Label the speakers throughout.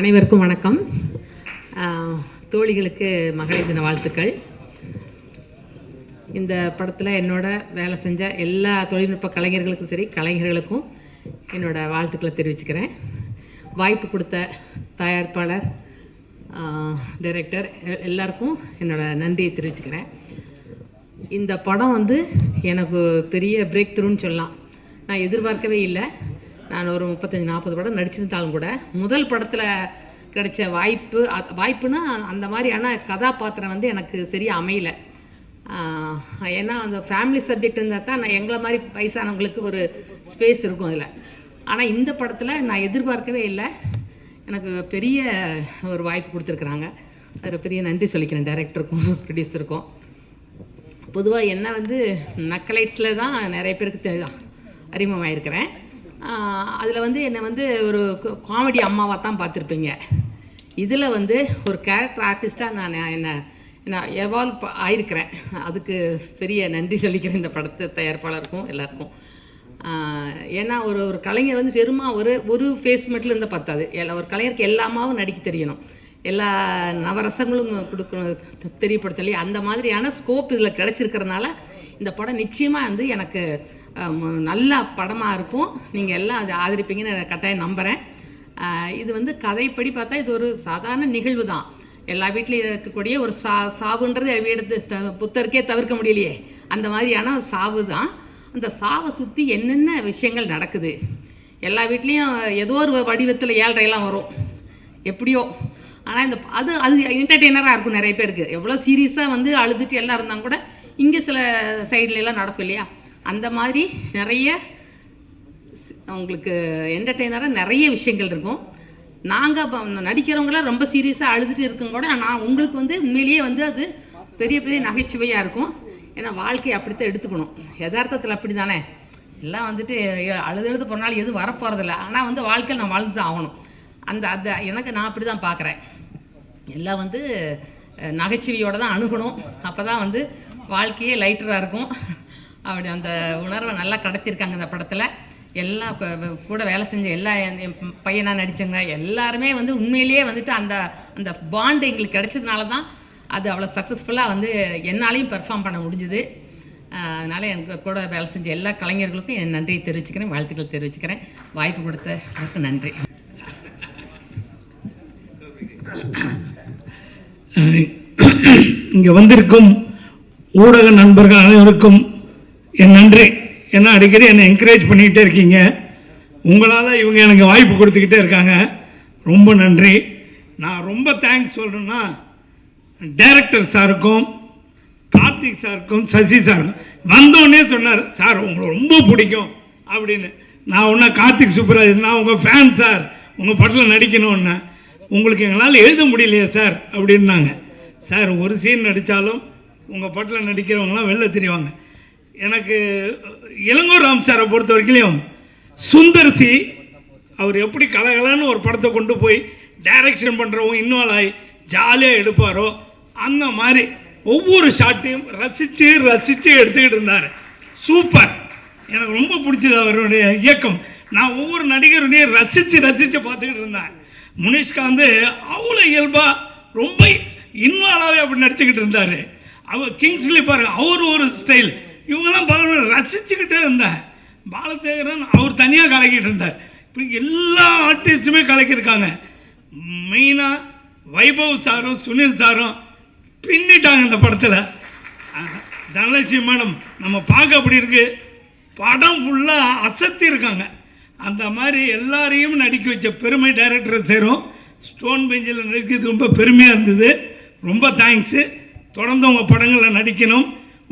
Speaker 1: அனைவருக்கும் வணக்கம். தோழிகளுக்கு மகளிர் தின வாழ்த்துக்கள். இந்த படத்தில் என்னோட வேலை செஞ்ச எல்லா தொழில்நுட்ப கலைஞர்களுக்கும் சரி, கலைஞர்களுக்கும் என்னோட வாழ்த்துக்களை தெரிவிச்சுக்கிறேன். வாய்ப்பு கொடுத்த தயாரிப்பாளர், டைரக்டர் எல்லாருக்கும் என்னோட நன்றியை தெரிவிச்சுக்கிறேன். இந்த படம் எனக்கு பெரிய பிரேக் த்ரூன்னு சொல்லலாம். நான் எதிர்பார்க்கவே இல்லை. நான் ஒரு 35-40 படம் நடிச்சிருந்தாலும் கூட முதல் படத்தில் கிடைச்ச வாய்ப்புன்னா அந்த மாதிரியான கதாபாத்திரம் எனக்கு சரியாக அமையலை. ஏன்னா அந்த ஃபேமிலி சப்ஜெக்ட் இருந்தால் தான் நான் எங்களை மாதிரி வயசானவங்களுக்கு ஒரு ஸ்பேஸ் இருக்கும் அதில். ஆனால் இந்த படத்தில் நான் எதிர்பார்க்கவே இல்லை. எனக்கு பெரிய ஒரு வாய்ப்பு கொடுத்துருக்குறாங்க. அதில் பெரிய நன்றி சொல்லிக்கிறேன் டைரக்டருக்கும் ப்ரொடியூசருக்கும். பொதுவாக என்ன நக்கலைட்ஸில் தான் நிறைய பேருக்கு அறிமுகமாயிருக்கிறேன். அதில் என்னை ஒரு காமெடி அம்மாவாக தான் பார்த்துருப்பீங்க. இதில் ஒரு கேரக்டர் ஆர்டிஸ்ட்டாக நான் எவால்வ் ஆகிருக்கிறேன். அதுக்கு பெரிய நன்றி சொல்லிக்கிறேன் இந்த படத்தை தயாரிப்பாளருக்கும் எல்லாருக்கும். ஏன்னா ஒரு கலைஞர் வெறுமா ஒரு ஃபேஸ் மட்டும் இருந்தால் பத்தாது. ஒரு கலைஞருக்கு எல்லாமாவும் நடிக்க தெரியணும், எல்லா நவரசங்களும் கொடுக்கணும், தெரியப்படுத்தலையே. அந்த மாதிரியான ஸ்கோப் இதில் கிடச்சிருக்கிறதுனால இந்த படம் நிச்சயமாக எனக்கு நல்ல படமாக இருக்கும். நீங்கள் எல்லாம் அதை ஆதரிப்பீங்கன்னு கட்டாயம் நம்புகிறேன். இது கதைப்படி பார்த்தா இது ஒரு சாதாரண நிகழ்வு தான். எல்லா வீட்லேயும் இருக்கக்கூடிய ஒரு சாவுன்றது எடுத்து புத்தருக்கே தவிர்க்க முடியலையே, அந்த மாதிரியான சாவு தான். அந்த சாவை சுற்றி என்னென்ன விஷயங்கள் நடக்குது. எல்லா வீட்லேயும் ஏதோ ஒரு வடிவத்தில் ஏழ்றையெல்லாம் வரும் எப்படியோ. ஆனால் அது என்டர்டெய்னராக இருக்கும் நிறைய பேருக்கு. எவ்வளோ சீரியஸாக அழுதுட்டு எல்லாம் இருந்தால் கூட இங்கே சில சைட்லலாம் நடக்கும் இல்லையா, அந்த மாதிரி நிறைய உங்களுக்கு என்டர்டெய்னராக நிறைய விஷயங்கள் இருக்கும். நாங்கள் நடிக்கிறவங்களாம் ரொம்ப சீரியஸாக அழுதுட்டு இருக்கும் கூட நான் உங்களுக்கு உண்மையிலேயே அது பெரிய பெரிய நகைச்சுவையாக இருக்கும். ஏன்னா வாழ்க்கையை அப்படித்தான் எடுத்துக்கணும். யதார்த்தத்தில் அப்படி தானே எல்லாம் அழுது போனாலும் எதுவும் வரப்போகிறதில்ல. ஆனால் வாழ்க்கையில் நான் வாழ்ந்து தான் ஆகணும். அந்த நான் அப்படி தான் பார்க்குறேன். எல்லாம் நகைச்சுவையோடு தான் அணுகணும். அப்போ தான் வாழ்க்கையே லைட்டராக இருக்கும். அப்படி அந்த உணர்வை நல்லா கடத்திருக்காங்க இந்த படத்தில். எல்லாம் கூட வேலை செஞ்ச எல்லா பையனாக நடித்தவங்க எல்லாருமே உண்மையிலேயே அந்த அந்த பாண்டு எங்களுக்கு கிடைச்சதுனால தான் அது அவ்வளோ சக்ஸஸ்ஃபுல்லாக என்னாலையும் பெர்ஃபார்ம் பண்ண முடிஞ்சுது. அதனால் எனக்கு கூட வேலை செஞ்ச எல்லா கலைஞர்களுக்கும் என் நன்றியை தெரிவிச்சுக்கிறேன், வாழ்த்துக்கள் தெரிவிச்சுக்கிறேன். வாய்ப்பு கொடுத்த நன்றி.
Speaker 2: இங்கே வந்திருக்கும் ஊடக நண்பர்கள் அனைவருக்கும் என் நன்றி. ஏன்னா அடிக்கடி என்னை என்கரேஜ் பண்ணிக்கிட்டே இருக்கீங்க. உங்களால் இவங்க எனக்கு வாய்ப்பு கொடுத்துக்கிட்டே இருக்காங்க. ரொம்ப நன்றி. நான் ரொம்ப தேங்க்ஸ் சொல்கிறேன்னா டைரக்டர் சாருக்கும், கார்த்திக் சாருக்கும், சசி சாருக்கும். வந்தோடனே சொன்னார், சார் உங்களை ரொம்ப பிடிக்கும் அப்படின்னு. நான் ஒன்றா கார்த்திக் சூப்பராஜ், நான் உங்கள் ஃபேன் சார், உங்கள் படத்தில் நடிக்கணும்னா. உங்களுக்கு எங்களால் எழுத முடியலையே சார் அப்படின்னாங்க. சார் ஒரு சீன் நடித்தாலும் உங்கள் படத்தில் நடிக்கிறவங்களாம் வெளில தெரிவாங்க. எனக்கு இளங்கோ ராம் சாரை பொறுத்த வரைக்கும் சுந்தர்சி அவர் எப்படி கலகலன்னு ஒரு படத்தை கொண்டு போய் டைரக்ஷன் பண்ணுறவங்க இன்வால்வ் ஆகி ஜாலியாக எடுப்பாரோ அந்த மாதிரி ஒவ்வொரு ஷாட்டையும் ரசித்து எடுத்துக்கிட்டு இருந்தார். சூப்பர். எனக்கு ரொம்ப பிடிச்சது அவருடைய இயக்கம். நான் ஒவ்வொரு நடிகருடைய ரசித்து பார்த்துக்கிட்டு இருந்தேன். முனிஷ்கா அவ்வளோ இயல்பாக ரொம்ப இன்வால்வாகவே அப்படி நடிச்சுக்கிட்டு இருந்தார். அவர் கிங்ஸ்லி பாருங்க, அவர் ஒரு ஸ்டைல். இவங்கெல்லாம் ரசிச்சுக்கிட்டே இருந்தேன். பாலசேகரன் அவர் தனியாக கலக்கிட்டு இருந்தார். இப்போ எல்லா ஆர்டிஸ்ட்டுமே கலக்கியிருக்காங்க. மெயினாக வைபவ் சாரும் சுனில் சாரும் பின்னிட்டாங்க இந்த படத்தில். தனலட்சுமி மேடம் நம்ம பார்க்க அப்படி இருக்கு, படம் ஃபுல்லாக அசத்தி இருக்காங்க. அந்த மாதிரி எல்லாரையும் நடிக்க வச்ச பெருமை டைரக்டரை சேரும். ஸ்டோன் பெஞ்சில் நடிக்கிறது ரொம்ப பெருமையாக இருந்தது. ரொம்ப தேங்க்ஸு. தொடர்ந்து உங்கள் படங்களில் நடிக்கணும்,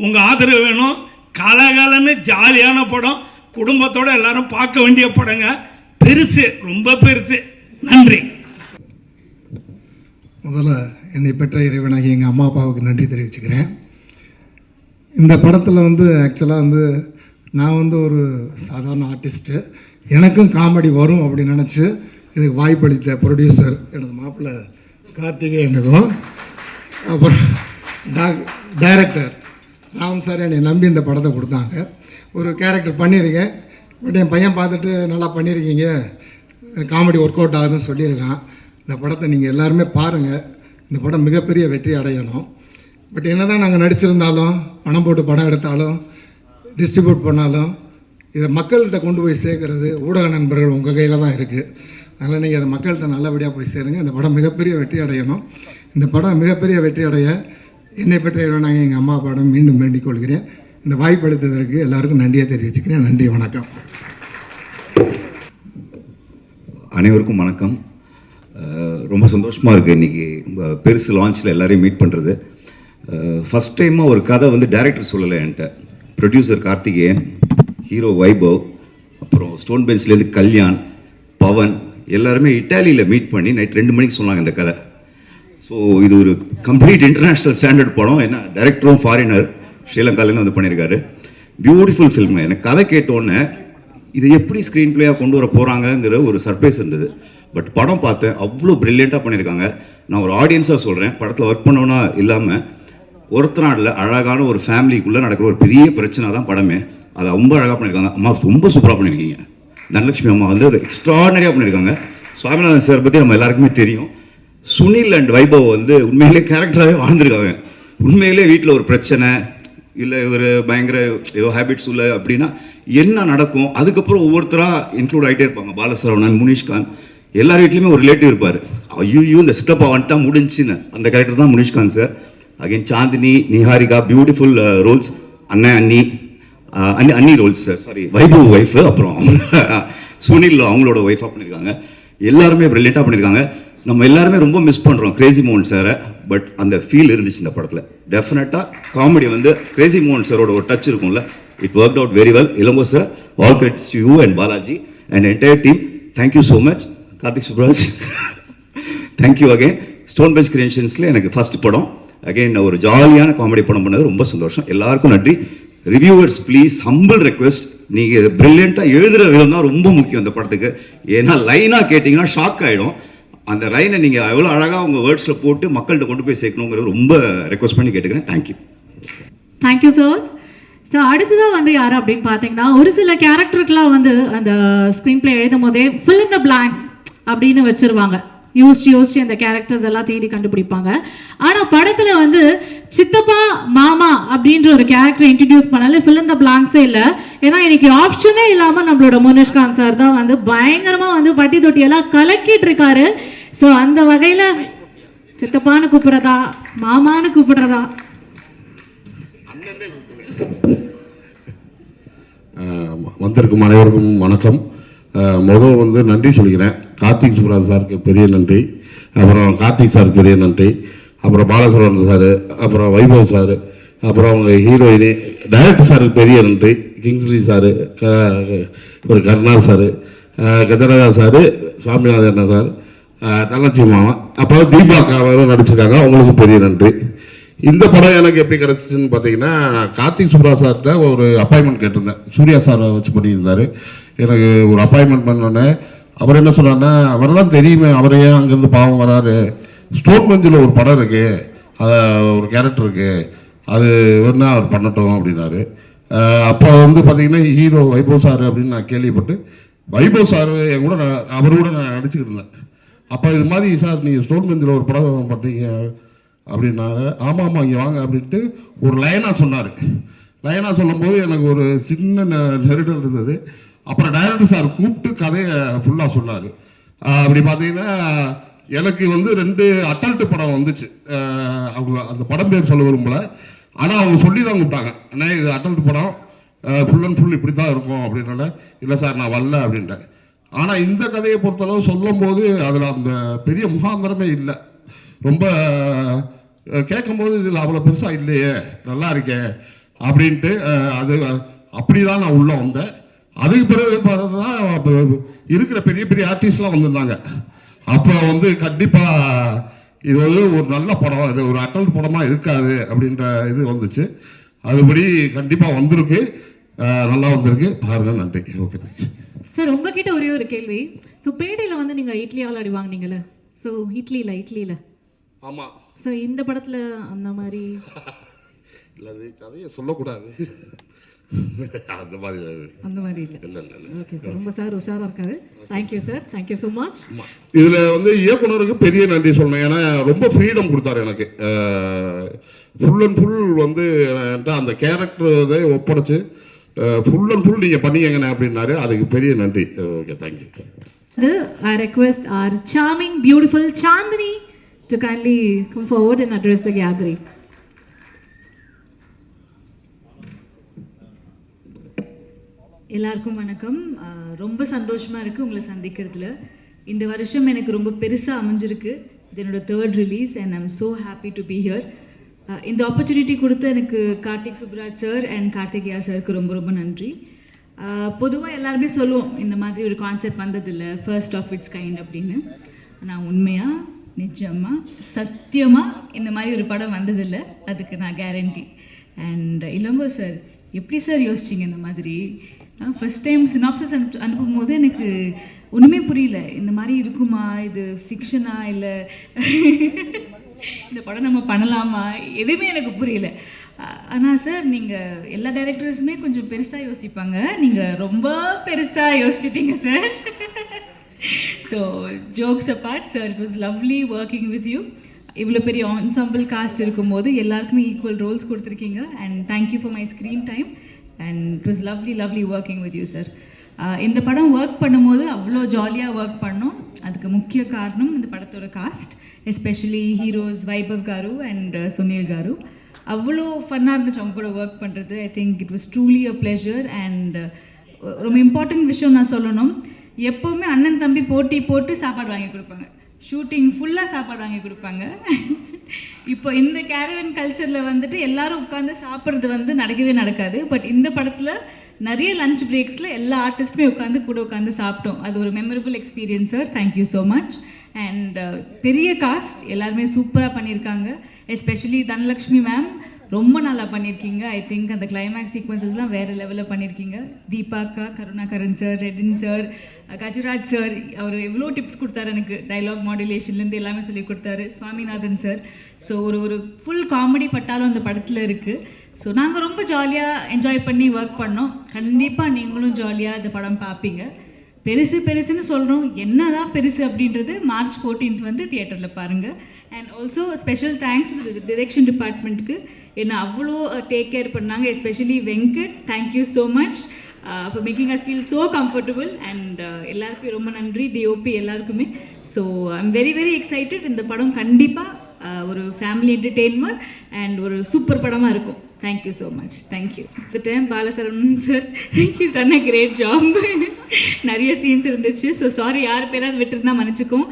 Speaker 2: உங்கள் ஆதரவு வேணும். கலகலன்னு ஜாலியான படம், குடும்பத்தோடு எல்லாரும் பார்க்க வேண்டிய படங்க. பெருசு, ரொம்ப பெருசு. நன்றி.
Speaker 3: முதல்ல என்னை பெற்ற இறைவனாகி எங்கள் அம்மா அப்பாவுக்கு நன்றி தெரிவிச்சுக்கிறேன். இந்த படத்தில் ஆக்சுவலாக நான் ஒரு சாதாரண ஆர்டிஸ்ட்டு. எனக்கும் காமெடி வரும் அப்படின்னு நினச்சி இதுக்கு வாய்ப்பளித்த ப்ரொடியூசர் எனது மாப்பிள்ளை கார்த்திகேயனுக்கும், அப்புறம் டைரக்டர் ராம் சார் என்னை நம்பி இந்த படத்தை கொடுத்தாங்க. ஒரு கேரக்டர் பண்ணியிருக்கேன், பட் என் பையன் பார்த்துட்டு நல்லா பண்ணியிருக்கீங்க, காமெடி ஒர்க் அவுட் ஆகுதுன்னு சொல்லியிருக்கான். இந்த படத்தை நீங்கள் எல்லாருமே பாருங்கள். இந்த படம் மிகப்பெரிய வெற்றி அடையணும். பட் என்ன தான் நாங்கள் நடிச்சிருந்தாலும், பணம் போட்டு படம் எடுத்தாலும், டிஸ்ட்ரிபியூட் பண்ணாலும், இதை மக்கள்கிட்ட கொண்டு போய் சேர்க்கறது ஊடக நண்பர்கள் உங்கள் கையில் தான் இருக்குது. அதனால் நீங்கள் அதை மக்கள்கிட்ட நல்லபடியாக போய் சேருங்க. இந்த படம் மிகப்பெரிய வெற்றி அடையணும். இந்த படம் மிகப்பெரிய வெற்றி அடைய என்னை பெற்ற நாங்கள் எங்கள் அம்மா அப்பாவிடம் மீண்டும் வேண்டிக் கொள்கிறேன். இந்த வாய்ப்பு அளித்ததற்கு எல்லாருக்கும் நன்றியை தெரிவிச்சுக்கிறேன். நன்றி, வணக்கம்.
Speaker 4: அனைவருக்கும் வணக்கம். ரொம்ப சந்தோஷமாக இருக்குது இன்றைக்கி பெருசு லான்ச்சில் எல்லோரையும் மீட் பண்ணுறது. ஃபஸ்ட் டைமாக ஒரு கதை வந்து டைரக்டர் சொல்லலை என்கிட்ட. ப்ரொடியூசர் கார்த்திகேயன், ஹீரோ வைபவ், அப்புறம் ஸ்டோன் பெஞ்ச்லேருந்து கல்யாண், பவன் எல்லாருமே இட்டாலியில் மீட் பண்ணி நைட் 2 மணிக்கு சொன்னாங்க இந்த கதை. ஸோ இது ஒரு கம்ப்ளீட் இன்டர்நேஷ்னல் ஸ்டாண்டர்ட் படம். ஏன்னா டைரக்டரும் ஃபாரினர், ஸ்ரீலங்காலேருந்து வந்து பண்ணியிருக்காரு. Beautiful film. எனக்கு கதை கேட்டோன்னே இதை எப்படி ஸ்க்ரீன் பிளேயாக கொண்டு வர போகிறாங்கங்கிற ஒரு சர்ப்ரைஸ் இருந்தது. பட் படம் பார்த்தேன், அவ்வளோ ப்ரில்லியண்ட்டாக பண்ணியிருக்காங்க. நான் ஒரு ஆடியன்ஸாக சொல்கிறேன், படத்தில் ஒர்க் பண்ணவனா இல்லாமல் ஒருத்தநாடில் அழகான ஒரு ஃபேமிலிக்குள்ளே நடக்கிற ஒரு பெரிய பிரச்சனை தான் படமே. அதை ரொம்ப அழகாக பண்ணியிருக்காங்க. அம்மா ரொம்ப சூப்பராக பண்ணியிருக்கீங்க. தனலட்சுமி அம்மா வந்து ஒரு எக்ஸ்ட்ராடனரியாக பண்ணியிருக்காங்க. சுவாமிநாதன் சார் பற்றி நம்ம எல்லாருக்குமே தெரியும். சுனில் அண்ட் வைபவ் வந்து உண்மையிலே கேரக்டராகவே வாழ்ந்துருக்காங்க. உண்மையிலே வீட்டில் ஒரு பிரச்சனை இல்லை, ஒரு பயங்கர ஏதோ ஹேபிட்ஸ் உள்ள அப்படின்னா என்ன நடக்கும், அதுக்கப்புறம் ஒவ்வொருத்தராக இன்க்ளூட் ஆகிட்டே இருப்பாங்க. பாலசரவணன், முனிஷ்காந்த், எல்லார் வீட்லேயுமே ஒரு ரிலேட்டிவ் இருப்பார். ஐயோ இந்த சித்தப்பா வந்துட்டா முடிஞ்சுன்னு அந்த கேரக்டர் தான் Munishkanth sir. Again Chandini, Niharika, beautiful roles. அண்ணி roles sir, sorry Vaibhav wife, அப்புறம் சுனில் அவங்களோட ஒய்ஃபாக பண்ணியிருக்காங்க. எல்லாருமே ப்ரில்லியண்ட்டாக பண்ணியிருக்காங்க. நம்ம எல்லாருமே ரொம்ப மிஸ் பண்ணுறோம் கிரேசி மோகன் சாரை. பட் அந்த ஃபீல் இருந்துச்சு இந்த படத்தில். டெஃபினட்டாக காமெடி வந்து கிரேசி மோகன் சாரோட ஒரு டச் இருக்கும்ல. It work out very well. Elango sir, all credits you and Balaji and entire team. Thank you so much. Karthik Subbaraj, thank you again. Stone Bench கிரியேஷன்ஸில் எனக்கு ஃபஸ்ட் படம். அகைன் ஒரு ஜாலியான காமெடி படம் பண்ணது ரொம்ப சந்தோஷம். எல்லாருக்கும் நன்றி. ரிவ்யூவர்ஸ் ப்ளீஸ், ஹம்பிள் ரெக்வெஸ்ட், நீங்கள் ப்ரில்லியண்ட்டாக எழுதுகிற விதம் தான் ரொம்ப முக்கியம் இந்த படத்துக்கு. ஏன்னா லைனாக கேட்டிங்கன்னா ஷாக் ஆகிடும். அந்த லைனை நீங்கள் எவ்வளோ அழகாக உங்கள் வேர்ட்ஸில் போட்டு மக்கள்கிட்ட கொண்டு போய் சேர்க்கணுங்கிறது ரொம்ப ரெக்வஸ்ட் பண்ணி கேட்டுக்கிறேன். தேங்க்யூ.
Speaker 5: Thank you sir. ஸோ அடுத்ததாக வந்து யார் அப்படின்னு பார்த்தீங்கன்னா, ஒரு சில கேரக்டருக்கெலாம் வந்து அந்த ஸ்க்ரீன் பிளே எழுதும் போதே ஃபில் இன் த பிளாங்க்ஸ் அப்படின்னு வச்சுருவாங்க. யோசிச்சு அந்த கேரக்டர்ஸ் எல்லாம் தேடி கண்டுபிடிப்பாங்க. ஆனால் படத்தில் வந்து சித்தப்பா மாமா அப்படின்ற ஒரு கேரக்டர் இன்ட்ரடியூஸ் பண்ணல, ஃபில் இன் த பிளாங்க்ஸே இல்லை. ஏன்னா இன்னைக்கு ஆப்ஷனே இல்லாமல் நம்மளோட முனிஷ்காந்த் சார் தான் வந்து பயங்கரமாக வந்து பட்டி தொட்டியெல்லாம் கலக்கிட்டு இருக்காரு. ஸோ அந்த வகையில் சித்தப்பான்னு கூப்பிட்றதா மாமான்னு கூப்பிடுறதா?
Speaker 6: வந்திருக்கும் அனைவருக்கும் வணக்கம். முதல் வந்து நன்றி சொல்லிக்கிறேன். கார்த்திக் சுப்ராஜ் சாருக்கு பெரிய நன்றி, அப்புறம் கார்த்திக் சாருக்கு பெரிய நன்றி, அப்புறம் பாலசரவணன் சார், அப்புறம் வைபவ் சார், அப்புறம் அவங்க ஹீரோயினி டைரக்டர் சாருக்கு பெரிய நன்றி. கிங்ஸ்லி சார், ஒரு கருணா சார், கஜனகா சார், சுவாமிநாதன் சார், தனலட்சுமி மாமா, அப்புறம் தீபாக்காவும் நடிச்சிருக்காங்க. அவங்களுக்கும் பெரிய நன்றி. இந்த படம் எனக்கு எப்படி கிடச்சிச்சின்னு பார்த்தீங்கன்னா, கார்த்திக் சுப்ராஜ் சார்கிட்ட ஒரு அப்பாயின்மெண்ட் கேட்டிருந்தேன். சூர்யா சாரை வச்சு பண்ணியிருந்தார். எனக்கு ஒரு அப்பாயின்மெண்ட் பண்ணோன்னே அவர் என்ன சொன்னார்னா, அவர் தான் தெரியுமே, அவர் ஏன் அங்கேருந்து பாவம் வராரு, ஸ்டோன் பெஞ்சில் ஒரு படம் இருக்குது, அதை ஒரு கேரக்டர் இருக்குது, அது வேணா அவர் பண்ணட்டும் அப்படின்னாரு. அப்போ வந்து பார்த்தீங்கன்னா ஹீரோ வைபவ் சார் அப்படின்னு நான் கேள்விப்பட்டு, வைபவ் சார் என் கூட அவரோட நான் நடிச்சுக்கிட்டு இருந்தேன். அப்போ இது மாதிரி சார் நீங்கள் ஸ்டோன் பெஞ்சில் ஒரு படம் பண்ணுறீங்க அப்படின்னாரு. ஆமாம் இங்கே வாங்க அப்படின்ட்டு ஒரு லைனாக சொன்னார். லைனாக சொல்லும்போது எனக்கு ஒரு சின்ன நெருடல் இருந்தது. அப்புறம் டைரக்டர் சார் கூப்பிட்டு கதையை ஃபுல்லாக சொன்னார். அப்படி பார்த்தீங்கன்னா எனக்கு வந்து 2 அட்டல்ட்டு படம் வந்துச்சு. அவங்க அந்த படம் பேர் சொல்ல விரும்பல, ஆனால் அவங்க சொல்லி தான் கூப்பிட்டாங்க. அண்ணா இது அட்டல்ட்டு படம், ஃபுல் அண்ட் ஃபுல் இப்படி தான் இருக்கும் அப்படின்னால, இல்லை சார் நான் வரல அப்படின்ட்டேன். ஆனால் இந்த கதையை பொறுத்தளவு சொல்லும்போது அதில் அந்த பெரிய முகாந்திரமே இல்லை. ரொம்ப கேட்கும்போது இதில் அவ்வளோ பெருசாக இல்லையே, நல்லா இருக்கே அப்படின்ட்டு அது அப்படி தான் நான் உள்ளே வந்தேன். அதுக்கு பிறகு பார்த்தா இருக்கிற பெரிய பெரிய ஆர்டிஸ்ட்லாம் வந்திருந்தாங்க. அப்போ வந்து கண்டிப்பாக இது வந்து ஒரு நல்ல படம், இது ஒரு அட்டல் படமாக இருக்காது அப்படின்ற இது வந்துச்சு. அதுபடி கண்டிப்பாக வந்திருக்கு, நல்லா வந்திருக்கு. பாருங்க, நன்றி. Okay, thank you
Speaker 5: sir. உங்ககிட்ட ஒரே ஒரு கேள்வி. ஸோ பேடையில் வந்து நீங்கள் இட்லி ஆளாடி வாங்கினீங்களே, ஸோ இட்லியில்
Speaker 6: ஆமாம்.
Speaker 5: ஸோ இந்த படத்தில் அந்த மாதிரி
Speaker 6: இல்லை, அது கதையை சொல்லக்கூடாது. அந்த மாதிரி
Speaker 5: அந்த மாதிரி இல்லை.
Speaker 6: இல்லை இல்லை இல்லை.
Speaker 5: ஓகே சார், ரொம்ப சார் உஷாராக இருக்காரு. Thank you sir, thank you so much.
Speaker 6: இதில் வந்து இயக்குனருக்கு பெரிய நன்றி சொல்லணும். ஏன்னா ரொம்ப ஃப்ரீடம் கொடுத்தாரு எனக்கு. ஃபுல் அண்ட் ஃபுல் வந்து என்கிட்ட அந்த கேரக்டரை ஒப்படைச்சு ஃபுல் அண்ட் ஃபுல் நீங்கள் பண்ணிக்கங்கண்ணே அப்படின்னாரு. அதுக்கு பெரிய நன்றி. Okay, thank you.
Speaker 5: I request our charming, beautiful Chandni to kindly come forward and address the gathering.
Speaker 7: எல்லாருக்கும் வணக்கம். ரொம்ப சந்தோஷமாக இருக்குது உங்களை சந்திக்கிறதுல. இந்த வருஷம் எனக்கு ரொம்ப பெருசாக அமைஞ்சிருக்கு. இது என்னோட 3rd release and I'm so happy to be here. இந்த ஆப்பர்ச்சுனிட்டி கொடுத்த எனக்கு கார்த்திக் சுப்ராஜ் சார் அண்ட் கார்த்திகேயா சாருக்கு ரொம்ப ரொம்ப நன்றி. பொதுவாக எல்லாருமே சொல்லுவோம் இந்த மாதிரி ஒரு கான்செப்ட் வந்ததில்லை, ஃபர்ஸ்ட் ஆஃப் இட்ஸ் கைண்ட் அப்படின்னு. ஆனால் உண்மையாக நிஜமாக சத்தியமாக இந்த மாதிரி ஒரு படம் வந்ததில்லை, அதுக்கு நான் கேரண்டி. அண்ட் இளங்கோ சார், எப்படி சார் யோசிச்சிங்க இந்த மாதிரி? ஃபஸ்ட் டைம் சினாப்சிஸ் அனுப்பும் போது எனக்கு ஒன்றுமே புரியல. இந்த மாதிரி இருக்குமா, இது ஃபிக்ஷனா, இல்லை இந்த படம் நம்ம பண்ணலாமா, எதுவுமே எனக்கு புரியல. ஆனால் சார், நீங்கள் எல்லா டைரக்டர்ஸுமே கொஞ்சம் பெருசாக யோசிப்பாங்க, நீங்கள் ரொம்ப பெருசாக யோசிச்சிட்டீங்க sir. So jokes apart sir, it was lovely working with you. இவ்வளோ பெரிய ஆன்சாம்பிள் காஸ்ட் இருக்கும்போது எல்லாருக்குமே ஈக்குவல் ரோல்ஸ் கொடுத்துருக்கீங்க. And thank you for my screen time and it was lovely working with you sir. இந்த படம் ஒர்க் பண்ணும்போது அவ்வளோ ஜாலியாக ஒர்க் பண்ணோம். அதுக்கு முக்கிய காரணம் இந்த படத்தோட cost, especially heroes Vaibhav car and Sunil car. அவ்வளோ ஃபன்னாக இருந்துச்சு அவங்க கூட ஒர்க் பண்ணுறது. ஐ think it was truly a pleasure. And ரொம்ப இம்பார்ட்டன்ட் விஷயம் நான் சொல்லணும், எப்போவுமே அண்ணன் தம்பி போட்டி போட்டு சாப்பாடு வாங்கி கொடுப்பாங்க, ஷூட்டிங் ஃபுல்லாக சாப்பாடு வாங்கி கொடுப்பாங்க. இப்போ இந்த கேரவன் கல்ச்சரில் வந்துட்டு எல்லாரும் உட்காந்து சாப்பிட்றது வந்து நடக்கவே நடக்காது. பட் இந்த படத்தில் நிறைய லஞ்ச் பிரேக்ஸில் எல்லா ஆர்டிஸ்ட்டுமே உட்காந்து கூட உட்காந்து சாப்பிட்டோம். அது ஒரு memorable experience sir. Thank you so much. And பெரிய காஸ்ட், எல்லாருமே சூப்பராக பண்ணியிருக்காங்க. எஸ்பெஷலி தனலக்ஷ்மி மேம் ரொம்ப நல்லா பண்ணியிருக்கீங்க. ஐ திங்க் அந்த கிளைமேக்ஸ் சீக்வன்சஸ்லாம் வேறு லெவலில் பண்ணியிருக்கீங்க. தீபாக்கா, Karunakaran sir, Redin sir, Gajaraj sir, அவர் எவ்வளோ டிப்ஸ் கொடுத்தாரு எனக்கு, டைலாக் மாடுலேஷன்லேருந்து எல்லாமே சொல்லி கொடுத்தாரு. சுவாமிநாதன் சார். ஸோ ஒரு ஃபுல் காமெடி பட்டாலும் அந்த படத்தில் இருக்குது. ஸோ நாங்கள் ரொம்ப ஜாலியாக என்ஜாய் பண்ணி ஒர்க் பண்ணோம். கண்டிப்பாக நீங்களும் ஜாலியாக இந்த படம் பார்ப்பீங்க. பெருசுன்னு சொல்கிறோம், என்ன தான் பெருசு அப்படின்றது March 14th வந்து தியேட்டரில் பாருங்கள். And also special thanks to direction டிபார்ட்மெண்ட்டுக்கு, என்னை அவ்வளோ டேக் கேர் பண்ணாங்க. Especially Venkat, thank you so much for making us feel so comfortable. And எல்லாருக்குமே ரொம்ப நன்றி, டிஓபி எல்லாருக்குமே. So I'm very excited. இந்த படம் கண்டிப்பாக ஒரு ஃபேமிலி என்டர்டெயின்மெண்ட் அண்ட் ஒரு சூப்பர் படமாக இருக்கும். Thank you so much. தேங்க்யூ. இந்த time Balasaravanan sir, he's done a great job. நிறைய சீன்ஸ் இருந்துச்சு. ஸோ சாரி, யார் பேராவது விட்டுருந்தா மன்னிச்சுக்கோம்.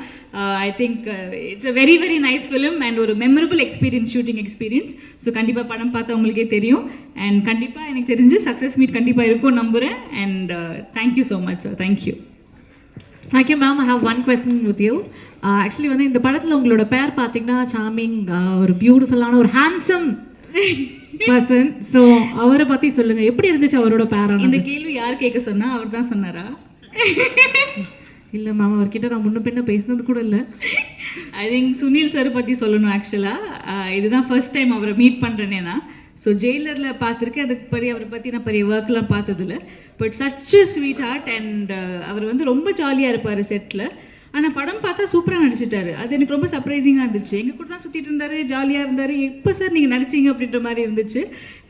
Speaker 7: ஐ think it's a very nice film and ஒரு memorable experience, shooting experience. So கண்டிப்பாக படம் பார்த்தா உங்களுக்கே தெரியும். அண்ட் கண்டிப்பாக எனக்கு தெரிஞ்சு சக்ஸஸ் மீட் கண்டிப்பாக இருக்கும் நம்புகிறேன். And thank you so much sir. Thank you.
Speaker 5: Thank you ma'am. I have one question with you. Actually வந்து இந்த படத்தில் உங்களோட பேர் பார்த்தீங்கன்னா சார்மிங், ஒரு பியூட்டிஃபுல்லான ஒரு ஹேண்ட்ஸம் பர்சன். ஸோ அவரை பற்றி சொல்லுங்கள், எப்படி இருந்துச்சு அவரோட பேரான?
Speaker 7: இந்த கேள்வி யார் கேட்க சொன்னா? அவர் தான் சொன்னாரா?
Speaker 5: இல்லை மேம், அவர்கிட்ட நான் முன்ன பின்ன பேசுனது கூட இல்லை.
Speaker 7: ஐ திங்க் சுனில் சார் பற்றி சொல்லணும். ஆக்சுவலாக இதுதான் ஃபர்ஸ்ட் டைம் அவரை மீட் பண்ணுறேனே நான். ஸோ ஜெயிலரில் பார்த்துருக்கேன், அதுக்கு படி அவரை பற்றி நான் பெரிய ஒர்க்லாம் பார்த்ததில்ல. But such a sweet heart. And அவர் வந்து ரொம்ப ஜாலியாக இருப்பார் செட்டில். ஆனால் படம் பார்த்தா சூப்பராக நடிச்சிட்டாரு. அது எனக்கு ரொம்ப சர்ப்ரைசிங்காக இருந்துச்சு. எங்கள் கூட தான் சுற்றிட்டு இருந்தார், ஜாலியாக இருந்தார். எப்போ சார் நீங்கள் நடிச்சிங்க அப்படின்ற மாதிரி இருந்துச்சு.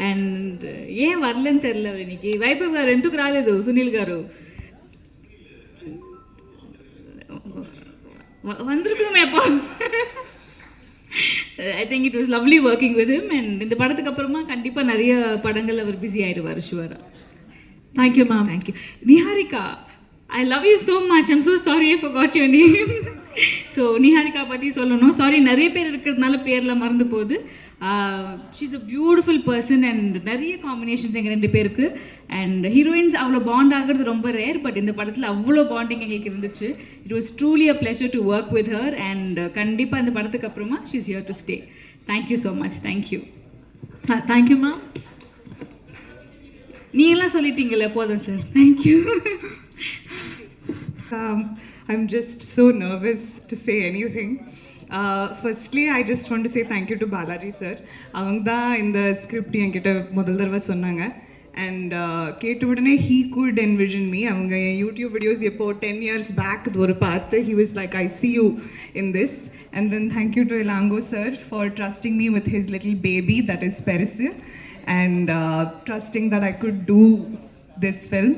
Speaker 7: అండ్ ఏం వర్లేని తెల్ల నీకు వైభవ్ గారు ఎందుకు రాలేదు సునీల్ గారు வந்திருக்கணுமே அப்போ. I think it was lovely working with him. And இந்த படத்துக்கு அப்புறமா கண்டிப்பாக நிறைய படங்கள் அவர் பிஸி ஆயிடுவார் ஷுவரா.
Speaker 5: Thank you ma'am.
Speaker 7: Thank you. Niharika, I love you so much. I'm so sorry I forgot your name. So Niharika பற்றி சொல்லணும். சாரி, நிறைய பேர் இருக்கிறதுனால பேர்லாம் மறந்து போகுது. She's a beautiful person and நிறைய காம்பினேஷன்ஸ் எங்கள் ரெண்டு பேருக்கு. அண்ட் ஹீரோயின்ஸ் அவ்வளோ பாண்ட் ஆகிறது ரொம்ப ரேர். பட் இந்த படத்தில் அவ்வளோ பாண்டிங் எங்களுக்கு இருந்துச்சு. It was truly a pleasure to work with her. And கண்டிப்பாக இந்த படத்துக்கு அப்புறமா she is here to stay. Thank you so much. Thank you.
Speaker 5: Thank you ma'am.
Speaker 7: நீ எல்லாம் சொல்லிட்டீங்கல்ல, போதும் sir. Thank you.
Speaker 8: I'm just so nervous to say anything. Firstly, I just want to say thank you to Balaji sir. அவங்க தான் இந்த script என்கிட்ட முதல் தடவை சொன்னாங்க. And கேட்ட உடனே he could envision me. அவங்க யூடியூப் வீடியோஸ் எப்போ 10 years back இது ஒரு பார்த்து he was like, I see you in this. And then thank you to Ilango sir for trusting me with his little baby that is Perisu, and trusting that I could do this film.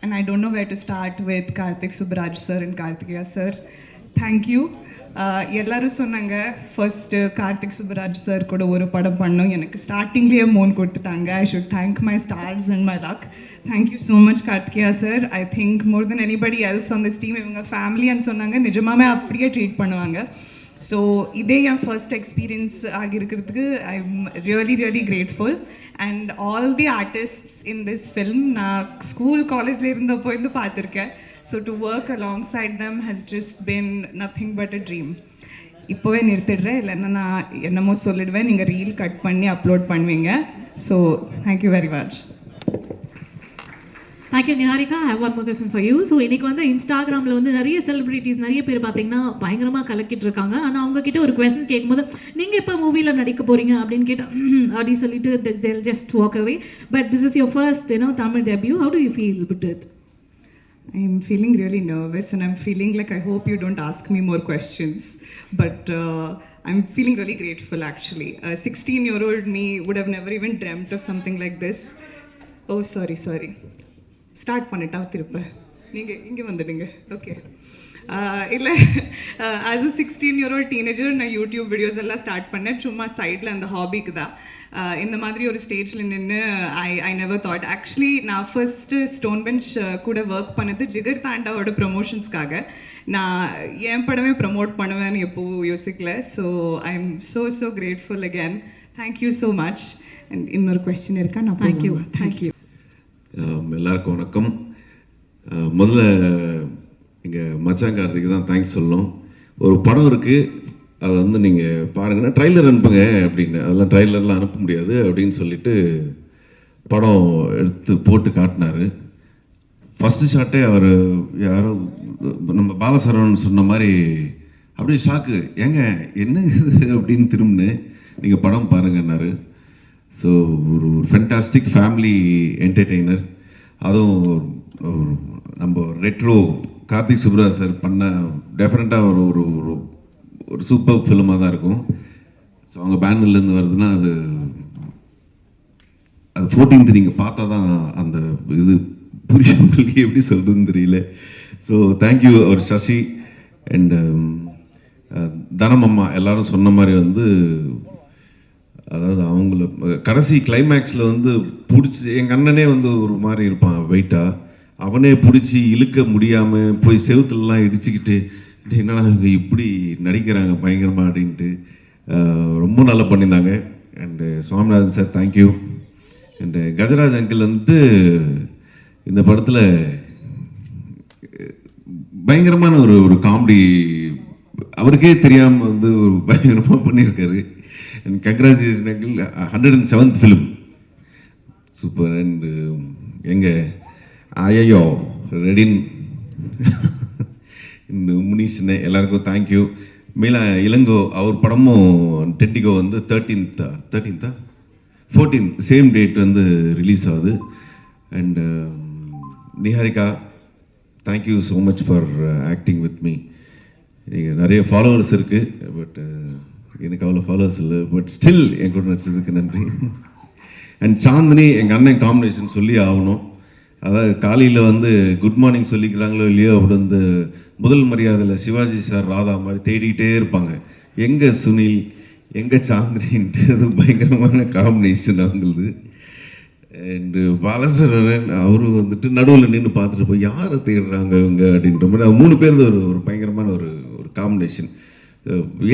Speaker 8: And I don't know where to start with Karthik Subbaraj sir and Karthikeya sir. Thank you. எல்லாரும் சொன்னாங்க first Karthik Subbaraj sir கூட ஒரு படம் பண்ணோம், எனக்கு ஸ்டார்டிங்லேயே மோன் கொடுத்துட்டாங்க. I should thank my stars and my luck. Thank you so much Karthikeya sir. I think more than anybody else on this team. இவங்க ஃபேமிலின்னு சொன்னாங்க, நிஜமாவே அப்படியே ட்ரீட் பண்ணுவாங்க. ஸோ இதே என் ஃபர்ஸ்ட் எக்ஸ்பீரியன்ஸ் ஆகியிருக்கிறதுக்கு I am really grateful. And all the artists in this film நான் ஸ்கூல் காலேஜில் இருந்தப்போ இருந்து பார்த்துருக்கேன். So to work alongside them has just been nothing but a dream. இப்போவே நிறுத்திடுறேன், இல்லைன்னா நான் என்னமோ சொல்லிடுவேன், நீங்கள் ரீல் கட் பண்ணி அப்லோட் பண்ணுவீங்க. So thank you very much.
Speaker 5: Thank you Niharika. I have one more question for you. So இன்னைக்கு வந்து இன்ஸ்டாகிராமில் வந்து நிறைய செலிபிரிட்டிஸ் நிறைய பேர் பார்த்தீங்கன்னா பயங்கரமாக கலக்கிட்டு இருக்காங்க. ஆனால் அவங்கக்கிட்ட ஒரு கொஸ்டின் கேட்கும்போது நீங்கள் எப்போ மூவியில் நடிக்க போகிறீங்க அப்படின்னு கேட்டால் அப்படின்னு சொல்லிட்டு just walk away. But this is your first Tamil debut. How to you feel with it?
Speaker 8: I'm feeling really nervous, and I'm feeling like I hope you don't ask me more questions. But I'm feeling really grateful actually. A 16-year-old me would have never even dreamt of something like this. Oh, sorry. Start பண்ணிட்டா திருப்ப நீங்கள் இங்கே வந்துடுங்க. Okay இல்லை, as a 16-year-old teenager நான் YouTube videos எல்லாம் start பண்ணேன், சும்மா சைடில் அந்த ஹாபிக்கு தான். இந்த மாதிரி ஒரு ஸ்டேஜில் நின்று ஐ நெவர் தாட். ஆக்சுவலி நான் ஃபர்ஸ்ட்டு ஸ்டோன் பெஞ்ச் கூட ஒர்க் பண்ணது ஜிகர் தாண்டாவோட ப்ரமோஷன்ஸ்க்காக. நான் என் படமே ப்ரமோட் பண்ணுவேன்னு எப்போவும் யோசிக்கல. So I am so grateful again. Thank you so much. And இன்னொரு கொஸ்டின் இருக்கா? நான் தேங்க்யூ.
Speaker 9: எல்லாருக்கும் வணக்கம். முதல்ல எங்கள் மச்சான் கார்த்திக்கு தான் தேங்க்ஸ் சொல்லணும். ஒரு படம் இருக்குது, அதை வந்து நீங்கள் பாருங்கன்னா ட்ரைலர் அனுப்புங்க அப்படின்னு. அதெல்லாம் ட்ரைலர்லாம் அனுப்ப முடியாது அப்படின்னு சொல்லிட்டு படம் எடுத்து போட்டு காட்டினார். ஃபஸ்ட்டு ஷாட்டே அவர் யாரோ நம்ம பாலசரவணன் சொன்ன மாதிரி அப்படியே ஷாக்கு, ஏங்க என்ன இது அப்படின்னு திரும்பினு நீங்கள் படம் பாருங்கன்னாரு. ஸோ ஒரு ஃபென்டாஸ்டிக் ஃபேமிலி என்டர்டெய்னர். அதுவும் நம்ம ரெட்ரோ கார்த்திக் சுப்ராஜ் சார் பண்ண டெஃபினட்டாக ஒரு ஒரு சூப்பர் ஃபிலிமாக தான் இருக்கும். ஸோ அவங்க பேனர்லேருந்து வருதுன்னா அது 14th நீங்கள் பார்த்தா தான் அந்த இது புரியும், உங்களுக்கு எப்படி சொல்கிறதுன்னு தெரியல. ஸோ தேங்க்யூ அவர் சசி அண்ட் தனமம்மா எல்லாரும் சொன்ன மாதிரி வந்து, அதாவது அவங்கள கடைசி கிளைமேக்ஸில் வந்து பிடிச்சி, எங்கள் அண்ணனே வந்து ஒரு மாதிரி இருப்பான் வெயிட்டாக, அவனே பிடிச்சி இழுக்க முடியாமல் போய் செவுத்துலலாம் இடிச்சுக்கிட்டு என்னடா இவங்க இப்படி நடிக்கிறாங்க பயங்கரமாக அப்படின்ட்டு ரொம்ப நல்லா பண்ணியிருந்தாங்க. And Swaminathan sir thank you. And Gajaraj uncle வந்துட்டு இந்த படத்தில் பயங்கரமான ஒரு காமெடி அவருக்கே தெரியாமல் வந்து ஒரு பயங்கரமாக பண்ணியிருக்காரு. And congratulation uncle, 107th film super. And எங்கள் ஐயோ ரெடின் இந்த முனீஷ்னு எல்லாருக்கும் தேங்க்யூ. மேலே இளங்கோ அவர் படமும் டென்டிகோ வந்து 14th சேம் டேட் வந்து ரிலீஸ் ஆகுது. And Niharika thank you so much for acting with me. நீங்கள் நிறைய ஃபாலோவர்ஸ் இருக்குது, பட் எனக்கு அவ்வளோ ஃபாலோவர்ஸ் இல்லை, பட் ஸ்டில் என் கூட நடிச்சதுக்கு நன்றி. அண்ட் சாந்தினி எங்கள் அண்ணன் காம்பினேஷன் சொல்லி ஆகணும். அதாவது காலையில் வந்து குட் மார்னிங் சொல்லிக்கிறாங்களோ இல்லையோ, அப்படி வந்து முதல் மரியாதையில் சிவாஜி சார் ராதா மாதிரி தேடிக்கிட்டே இருப்பாங்க, எங்கே சுனில் எங்கே சாந்தினின்ட்டு. அது பயங்கரமான காம்பினேஷன் அவங்களுது. அண்டு பாலசரவணன் அவரும் வந்துட்டு நடுவில் நின்று பார்த்துட்டு போய் யாரை தேடுறாங்க இவங்க அப்படின்ற மாதிரி, அது 3 பேர் ஒரு பயங்கரமான ஒரு காம்பினேஷன்.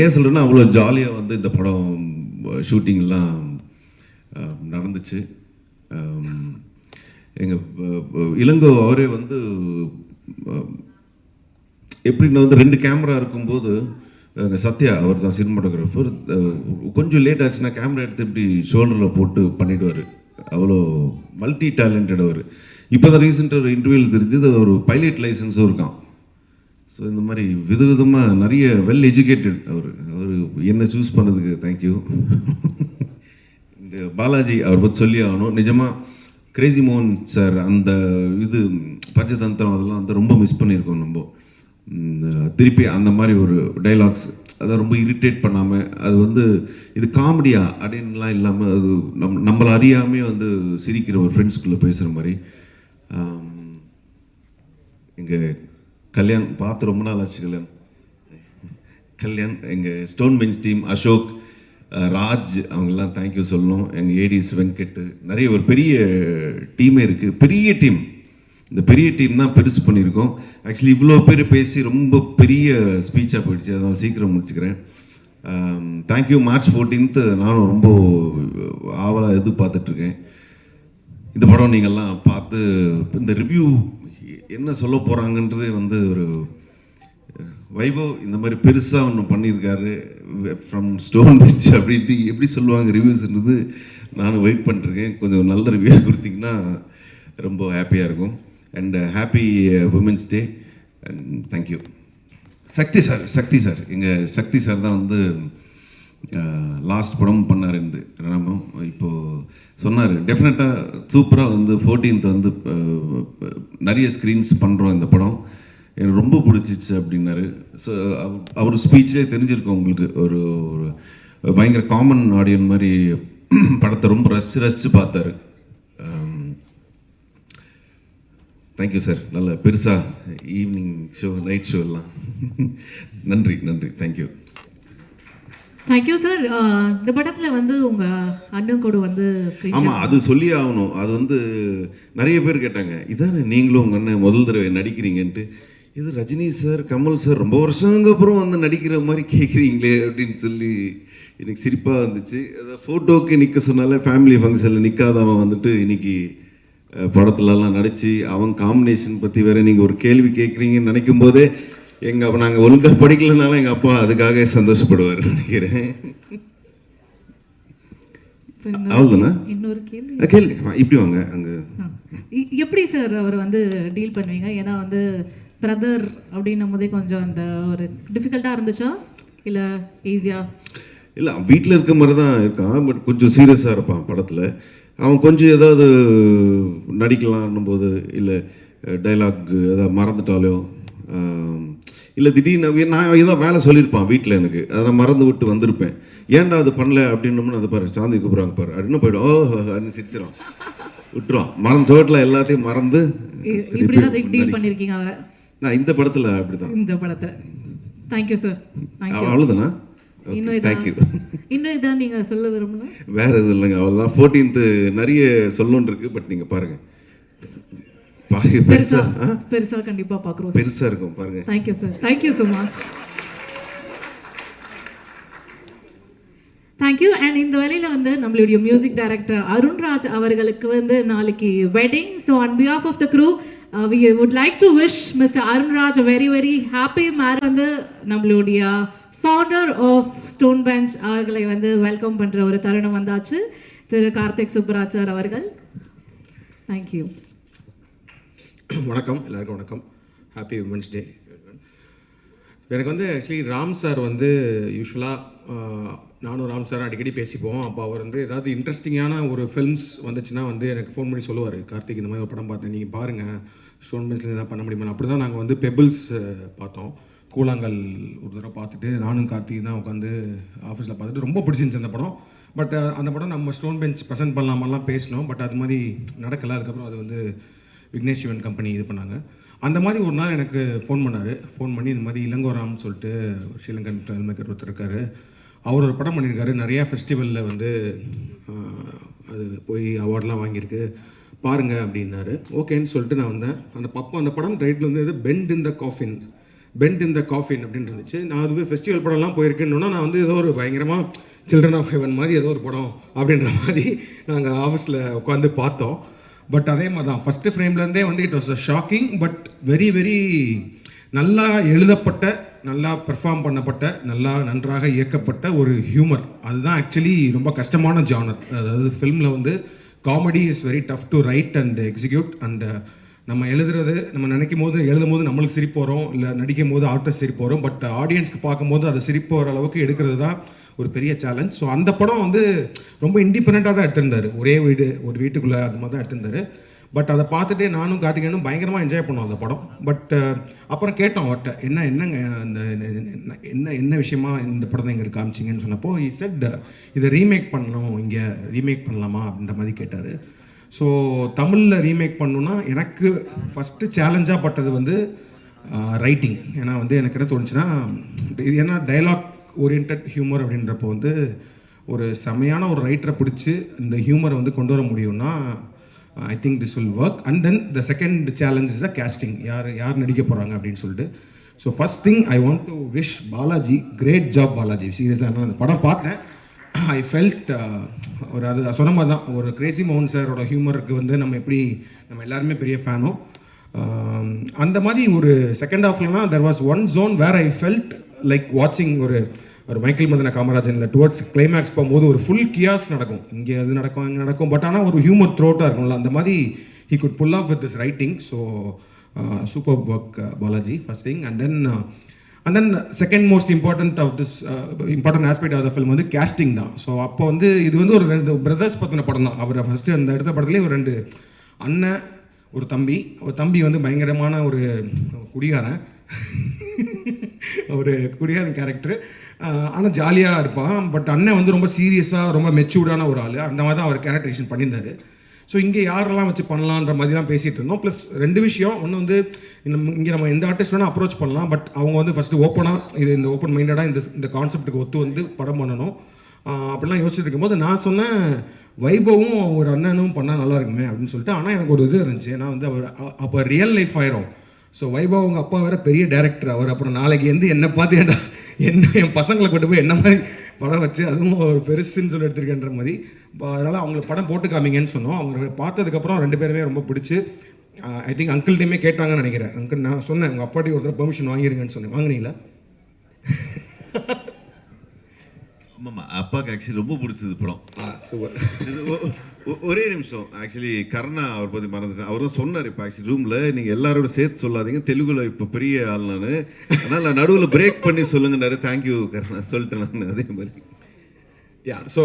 Speaker 9: ஏன் சொல்கிறேன்னா அவ்வளோ ஜாலியாக வந்து இந்த படம் ஷூட்டிங்லாம் நடந்துச்சு. எங்கள் இளங்கோ அவரே வந்து எப்படின்னா வந்து 2 கேமரா இருக்கும்போது சத்யா அவர் தான் சினிமாட்டோகிராஃபர், கொஞ்சம் லேட் ஆச்சுன்னா கேமரா எடுத்து இப்படி ஷோல்டரில் போட்டு பண்ணிவிடுவார். அவ்வளோ மல்டி டேலண்டட் அவர். இப்போ தான் ரீசெண்டாக ஒரு இன்டர்வியூவில் தெரிஞ்சது ஒரு பைலட் லைசன்ஸும் இருக்கான். ஸோ இந்த மாதிரி விதவிதமாக நிறைய வெல் எஜுகேட்டட் அவர் என்ன சூஸ் பண்ணதுக்கு தேங்க்யூ. அண்ட் பாலாஜி அவர் பற்றி சொல்லி ஆகணும். நிஜமாக கிரேசி மோகன் சார் அந்த இது பஞ்சதந்திரம் அதெல்லாம் வந்து ரொம்ப மிஸ் பண்ணியிருக்கோம் நம்ம. திருப்பி அந்த மாதிரி ஒரு டைலாக்ஸ் அதை ரொம்ப இரிட்டேட் பண்ணாமல் அது வந்து இது காமெடியா அப்படின்லாம் இல்லாமல் அது நம்மளை அறியாமே வந்து சிரிக்கிற ஒரு ஃப்ரெண்ட்ஸ்குள்ளே பேசுகிற மாதிரி. எங்கள் கல்யாண் பார்த்து ரொம்ப நாள் ஆச்சு. கல்யாண் எங்கள் stone bench team, Ashok, Raj, அவங்கெல்லாம் தேங்க்யூ சொல்லணும். எங்கள் ஏடிஸ் வெங்கட், நிறைய ஒரு பெரிய டீமே இருக்குது. பெரிய டீம், இந்த பெரிய டீம் தான் பெருசு பண்ணியிருக்கோம். ஆக்சுவலி இவ்வளோ பேர் பேசி ரொம்ப பெரிய ஸ்பீச்சாக போயிடுச்சு, அதனால் சீக்கிரம் முடிச்சுக்கிறேன். தேங்க்யூ. மார்ச் 14th நானும் ரொம்ப ஆவலாக எதிர்பார்த்துட்ருக்கேன். இந்த படம் நீங்கள்லாம் பார்த்து இந்த ரிவ்யூ என்ன சொல்ல போகிறாங்கன்றதே வந்து ஒரு வைபவ் இந்த மாதிரி பெருசாக ஒன்று பண்ணியிருக்காரு ஃப்ரம் ஸ்டோன் பெஞ்ச் அப்படின்ட்டு எப்படி சொல்லுவாங்க ரிவ்யூஸ்ன்றது நானும் வெயிட் பண்ணிருக்கேன். கொஞ்சம் நல்ல ரிவ்யூ கொடுத்தீங்கன்னா ரொம்ப ஹாப்பியாக இருக்கும். And happy women's day and thank you. Sakthi sir எங்கள் சக்தி சார் தான் வந்து லாஸ்ட் படம் பண்ணார். இந்த ரணமும் இப்போது சொன்னார் டெஃபினட்டாக சூப்பராக வந்து 14th வந்து நிறைய ஸ்க்ரீன்ஸ் பண்ணுறோம் இந்த படம், எனக்கு ரொம்ப பிடிச்சிச்சு அப்படின்னாரு. ஸோ அவர் ஸ்பீச்லேயே தெரிஞ்சிருக்கோம் உங்களுக்கு ஒரு பயங்கர காமன் ஆடியன் மாதிரி படத்தை ரொம்ப ரசித்து பார்த்தாரு. Thank you sir. நல்ல பெருசாக ஈவினிங் ஷோ நைட் ஷோ எல்லாம் நன்றி தேங்க்யூ.
Speaker 5: Thank you sir. இந்த படத்தில் வந்து உங்கள் அண்ணன் கூட வந்து
Speaker 9: ஆமாம், அது சொல்லி ஆகணும். அது வந்து நிறைய பேர் கேட்டாங்க, இதானே நீங்களும் உங்கள் அண்ணன் முதல் தடவை நடிக்கிறீங்கன்ட்டு. இது ரஜினி சார், கமல் சார் ரொம்ப வருஷங்க அப்புறம் வந்து நடிக்கிற மாதிரி கேட்குறீங்களே அப்படின்னு சொல்லி எனக்கு சிரிப்பாக இருந்துச்சு. அதை ஃபோட்டோக்கு நிற்க சொன்னால ஃபேமிலி ஃபங்க்ஷனில் நிற்காதவன் வந்துட்டு இன்னைக்கு படத்துலலாம் நடித்து அவன் காம்பினேஷன் பற்றி வேறு நீங்கள் ஒரு கேள்வி கேட்குறீங்கன்னு நினைக்கும் போதே அப்போ நாங்கள் ஒழுங்காக படிக்கலனாலும் எங்கள் அப்பா அதுக்காக சந்தோஷப்படுவார் நினைக்கிறேன். அவ்வளோதானா?
Speaker 5: இன்னொரு கேள்வி
Speaker 9: கேள்வி இப்படி வாங்க. அங்கே
Speaker 5: எப்படி சார் அவர் வந்து டீல் பண்ணுவீங்க? ஏன்னா வந்து பிரதர் அப்படின்னும் போதே கொஞ்சம் அந்த ஒரு டிஃபிகல்ட்டாக இருந்துச்சா இல்லை ஈஸியாக?
Speaker 9: இல்லை, வீட்டில் இருக்க மாதிரி தான் இருக்கான். பட் கொஞ்சம் சீரியஸாக இருப்பான் படத்தில். அவன் கொஞ்சம் ஏதாவது நடிக்கலான்னும் போது இல்லை டைலாக் ஏதாவது மறந்துட்டாலோ இல்லை திடீர்னு நான் ஏதோ வேலை சொல்லியிருப்பான் வீட்டில், எனக்கு அதை நான் மறந்து விட்டு வந்திருப்பேன். ஏன்டா அது பண்ணல அப்படின்னோம்னு அதை பாரு சாந்தி கூப்பிட்றாங்க பாரு அப்படின்னு போய்டும். ஓ அப்படின்னு சிரிச்சிடும், விட்டுருவான். டோட்டலாக எல்லாத்தையும் மறந்து
Speaker 5: டீல் பண்ணியிருக்கீங்க அவரை.
Speaker 9: நான் இந்த படத்தில் அப்படி தான்.
Speaker 5: இந்த படத்தில் தேங்க்யூ சார்.
Speaker 9: அவ்வளோதானா?
Speaker 5: இன்னும் இதான் நீங்கள் சொல்ல விரும்பல?
Speaker 9: வேறு எதுவும் இல்லைங்க, அவ்வளோதான். 14th நிறைய சொல்லணுன்னு இருக்குது. பட் நீங்கள் பாருங்கள்,
Speaker 5: பெருசா கண்டிப்பா பார்க்குறோம்.
Speaker 9: பெருசாக இருக்கும் பாருங்கள்.
Speaker 5: Thank you sir. Thank you so much. Thank you. And இந்த வேலையில் வந்து நம்மளுடைய மியூசிக் டைரக்டர் அருண்ராஜ் அவர்களுக்கு வந்து நாளைக்கு wedding. So on behalf of the crew we would like to wish Mr. Arunraj a very very happy marriage. வந்து நம்மளுடைய ஃபவுண்டர் ஆஃப் ஸ்டோன் பெஞ்ச் அவர்களை வந்து வெல்கம் பண்ணுற ஒரு தருணம் வந்தாச்சு. திரு கார்த்திக் சுப்புராஜ் சார் அவர்கள். தேங்க்யூ.
Speaker 10: வணக்கம், எல்லாருக்கும் வணக்கம். ஹாப்பி உமன்ஸ் டே. எனக்கு வந்து ஆக்சுவலி ராம் சார் வந்து யூஸ்வலாக நானும் ராம் சாரும் அடிக்கடி பேசிப்போம். அப்போ அவர் வந்து ஏதாவது இன்ட்ரெஸ்டிங்கான ஒரு ஃபில்ம்ஸ் வந்துச்சுன்னா வந்து எனக்கு ஃபோன் பண்ணி சொல்லுவார், கார்த்திக் இந்த மாதிரி ஒரு படம் பார்த்தேன், நீங்கள் பாருங்கள், ஸ்டோன் பெஞ்சில் எதாவது பண்ண முடியுமா. அப்படி தான் நாங்கள் வந்து பெபிள்ஸ் பார்த்தோம், கூழாங்கல் ஒரு தடவை பார்த்துட்டு நானும் கார்த்திக் தான் உட்காந்து ஆஃபீஸில் பார்த்துட்டு ரொம்ப பிடிச்சிருந்துச்சு அந்த படம். பட் அந்த படம் நம்ம ஸ்டோன் பெஞ்ச் ப்ரெசென்ட் பண்ணலாமெல்லாம் பேசினோம். பட் அது மாதிரி நடக்கலை. அதுக்கப்புறம் அது வந்து விக்னேஷ் ஈவென்ட் கம்பெனி இது பண்ணாங்க. அந்த மாதிரி ஒரு நாள் எனக்கு ஃபோன் பண்ணார். ஃபோன் பண்ணி இந்த மாதிரி இளங்கோராம்னு சொல்லிட்டு ஒரு ஸ்ரீலங்கன் ஃபில்ம் மேக்கர் ஒருத்தர் இருக்கார், அவர் ஒரு படம் பண்ணியிருக்காரு, நிறையா ஃபெஸ்டிவலில் வந்து அது போய் அவார்ட்லாம் வாங்கியிருக்கு, பாருங்கள் அப்படின்னாரு. ஓகேன்னு சொல்லிட்டு நான் வந்தேன். அந்த படம் டைட்டில் வந்து பெண்ட் இன் த காஃபின் அப்படின்னு இருந்துச்சு. நான் அதுவே ஃபெஸ்டிவல் படம்லாம் போயிருக்கேன்னா நான் வந்து ஏதோ ஒரு பயங்கரமாக சில்ட்ரன் ஆஃப் ஹெவன் மாதிரி ஏதோ ஒரு படம் அப்படின்ற மாதிரி நாங்கள் ஆஃபீஸில் உட்காந்து பார்த்தோம். பட் அதே மாதிரி தான் ஃபஸ்ட்டு ஃப்ரேம்லேருந்தே வந்து it was a shocking but very very நல்லா எழுதப்பட்ட, நல்லா பெர்ஃபார்ம் பண்ணப்பட்ட, நன்றாக இயக்கப்பட்ட ஒரு ஹியூமர். அதுதான் ஆக்சுவலி ரொம்ப கஷ்டமான ஜானர். அதாவது ஃபில்மில் வந்து comedy is very tough to right and execute. And நம்ம நம்ம நினைக்கும் போது எழுதும் போது நம்மளுக்கு சிரிப்பு வரும், இல்லை நடிக்கும் போது ஆர்டிஸ்ட் சிரிப்பு வரும். பட் ஆடியன்ஸ்க்கு பார்க்கும்போது அதை சிரிப்பு வர அளவுக்கு எடுக்கிறது தான் ஒரு பெரிய சேலஞ்ச். ஸோ அந்த படம் வந்து ரொம்ப இண்டிபெண்ட்டாக தான் எடுத்திருந்தார், ஒரே வீடு ஒரு வீட்டுக்குள்ளே அது மாதிரி தான் எடுத்திருந்தார். பட் அதை பார்த்துட்டு நானும் கார்த்திகேயனும் பயங்கரமாக என்ஜாய் பண்ணோம் அந்த படம். பட் அப்புறம் கேட்டோம் அவர்கிட்ட என்னங்க அந்த என்ன விஷயமா இந்த படம் எங்களுக்கு காமிச்சிங்கன்னு சொன்னப்போ he said இதை ரீமேக் பண்ணணும், இங்கே ரீமேக் பண்ணலாமா அப்படின்ற மாதிரி கேட்டார். ஸோ தமிழில் ரீமேக் பண்ணணுன்னா எனக்கு ஃபஸ்ட்டு சேலஞ்சாக பட்டது வந்து ரைட்டிங். ஏன்னா வந்து எனக்கு என்ன தோணுச்சுன்னா, இது ஏன்னா டைலாக் ஓரியன்ட் ஹியூமர் அப்படின்றப்போ வந்து ஒரு செமையான ஒரு ரைட்டரை பிடிச்சி இந்த ஹியூமரை வந்து கொண்டு வர முடியும்னா I think this will work. And then the second challenge is the casting, யார் நடிக்க போகிறாங்க அப்படின்னு சொல்லிட்டு. So first thing I want to wish Balaji, great job Balaji. சீரியஸாக நான் அந்த படம் பார்த்தேன், ஐ ஃபெல்ட் ஒரு அது சொன்ன மாதிரி தான், ஒரு கிரேசி மோகன் சாரோட ஹியூமருக்கு வந்து நம்ம எல்லாருமே பெரிய ஃபேனும். அந்த மாதிரி ஒரு செகண்ட் ஹாஃப்லனா there was one zone where I felt like வாட்சிங் ஒரு மைக்கேல் மதன காமராஜன் இல்லை டுவர்ட்ஸ் கிளைமேக்ஸ் போகும்போது ஒரு ஃபுல் கியாஸ் நடக்கும், இங்கே அது நடக்கும் இங்கே நடக்கும், பட் ஆனால் ஒரு ஹியூமர் த்ரோட்டாக இருக்கும்ல, அந்த மாதிரி he could pull off with this writing. So superb work Balaji, first thing. And then second most important of this important aspect of the film வந்து casting தான். ஸோ அப்போ வந்து இது வந்து ஒரு 2 பிரதர்ஸ் பற்றின படம் தான். அவர் ஃபஸ்ட்டு அந்த எடுத்த படத்துலேயே ஒரு 2 அண்ணன் ஒரு தம்பி வந்து பயங்கரமான ஒரு குடிகாரன் ஒரு குடிகாரன் கேரக்டர், ஆனால் ஜாலியாக இருப்பான். பட் அண்ணன் வந்து ரொம்ப சீரியஸாக ரொம்ப மெச்சூர்டான ஒரு ஆள், அந்த மாதிரி தான் அவர் கேரக்டரைசேஷன் பண்ணியிருந்தார். ஸோ இங்கே யாரெல்லாம் வச்சு பண்ணலான்ற மாதிரி தான் பேசிகிட்டு இருந்தோம். ப்ளஸ் 2 விஷயம், ஒன்று வந்து இங்கே நம்ம எந்த ஆர்டிஸ்ட் வேணால் அப்ரோச் பண்ணலாம், பட் அவங்க வந்து ஃபஸ்ட்டு ஓப்பனாக இந்த ஓப்பன் மைண்டடாக இந்த கான்செப்ட்டுக்கு ஒத்து வந்து படம் பண்ணணும் அப்படிலாம் யோசிச்சுட்டு இருக்கும்போது நான் சொன்னேன் வைபவும் ஒரு அண்ணனும் பண்ணால் நல்லா இருக்குமே அப்படின்னு சொல்லிட்டு. ஆனால் எனக்கு ஒரு இது இருந்துச்சு, ஏன்னா வந்து அவர் அப்போ ரியல் லைஃப் ஆயிரும். ஸோ வைபவ் அவங்க அப்பா வேறு பெரிய டேரக்டர், அவர் அப்புறம் நாளைக்கு என்னை பார்த்து என் பசங்களை கொண்டு போய் என்ன மாதிரி படம் வச்சு அதுவும் ஒரு பெருசுன்னு சொல்லி எடுத்துருக்கேன்ற மாதிரி. அதனால் அவங்களை படம் போட்டு காமிங்கன்னு சொன்னோம். அவங்க பார்த்ததுக்கப்புறம் 2 பேருமே ரொம்ப பிடிச்சி ஐ திங்க் அங்கிள்கிட்டையுமே கேட்டாங்கன்னு நினைக்கிறேன். அங்கிள் நான் சொன்னேன் உங்கள் அப்பாட்டி ஒருத்தர் பெர்மிஷன் வாங்கிருங்கன்னு சொன்னேன், வாங்கினீங்களா?
Speaker 9: ஆமாம்மா, அப்பாவுக்கு ஆக்சுவலி ரொம்ப பிடிச்சது படம்.
Speaker 10: சூப்பர்.
Speaker 9: ஒரே நிமிஷம், ஆக்சுவலி கர்ணா அவர் பற்றி மறந்துட்டேன். அவரும் சொன்னார் இப்போ ஆக்சுவலி ரூமில் நீங்கள் எல்லாரோட சேர்த்து சொல்லாதீங்க, தெலுங்குல இப்போ பெரிய ஆள் நான், அதனால் நான் நடுவில் பிரேக் பண்ணி சொல்லுங்கன்னாரு. தேங்க்யூ கர்ணா சொல்லிட்டேன் நான் அதே மாதிரி.
Speaker 10: ஸோ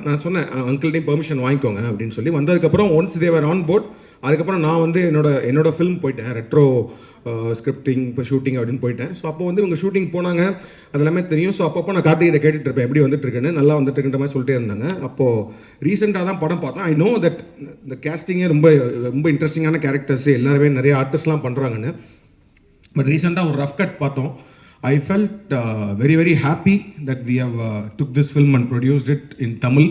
Speaker 10: நான் சொன்னேன் அங்கிள்டையும் பெர்மிஷன் வாங்கிக்கோங்க அப்படின்னு சொல்லி. வந்ததுக்கப்புறம் ஒன்ஸ் தேவர் ஆன் போர்ட், அதுக்கப்புறம் நான் வந்து என்னோட ஃபிலிம் போயிட்டேன், ரெட்ரோ ஸ்கிரிப்டிங் இப்போ ஷூட்டிங் அப்படின்னு போயிட்டேன். ஸோ அப்போ வந்து இவங்க ஷூட்டிங் போனாங்க, அது எல்லாமே தெரியும். ஸோ அப்பப்போ நான் கார்த்திகிட்ட கேட்டுட்டு இருப்பேன் எப்படி வந்துட்டுருக்குன்னு, நல்லா வந்துட்டுருக்குன்ற மாதிரி சொல்லிட்டே இருந்தாங்க. அப்போது ரீசெண்டாக தான் படம் பார்த்தேன். ஐ நோ தட் இந்த கேஸ்டிங்கே ரொம்ப ரொம்ப இன்ட்ரெஸ்டிங்கான கேரக்டர்ஸ் எல்லாருமே நிறைய ஆர்டிஸ்ட்லாம் பண்ணுறாங்கன்னு. பட் ரீசெண்டாக ஒரு ரஃப் கட் பார்த்தோம். I felt very very happy that we have took this film and produced it in Tamil,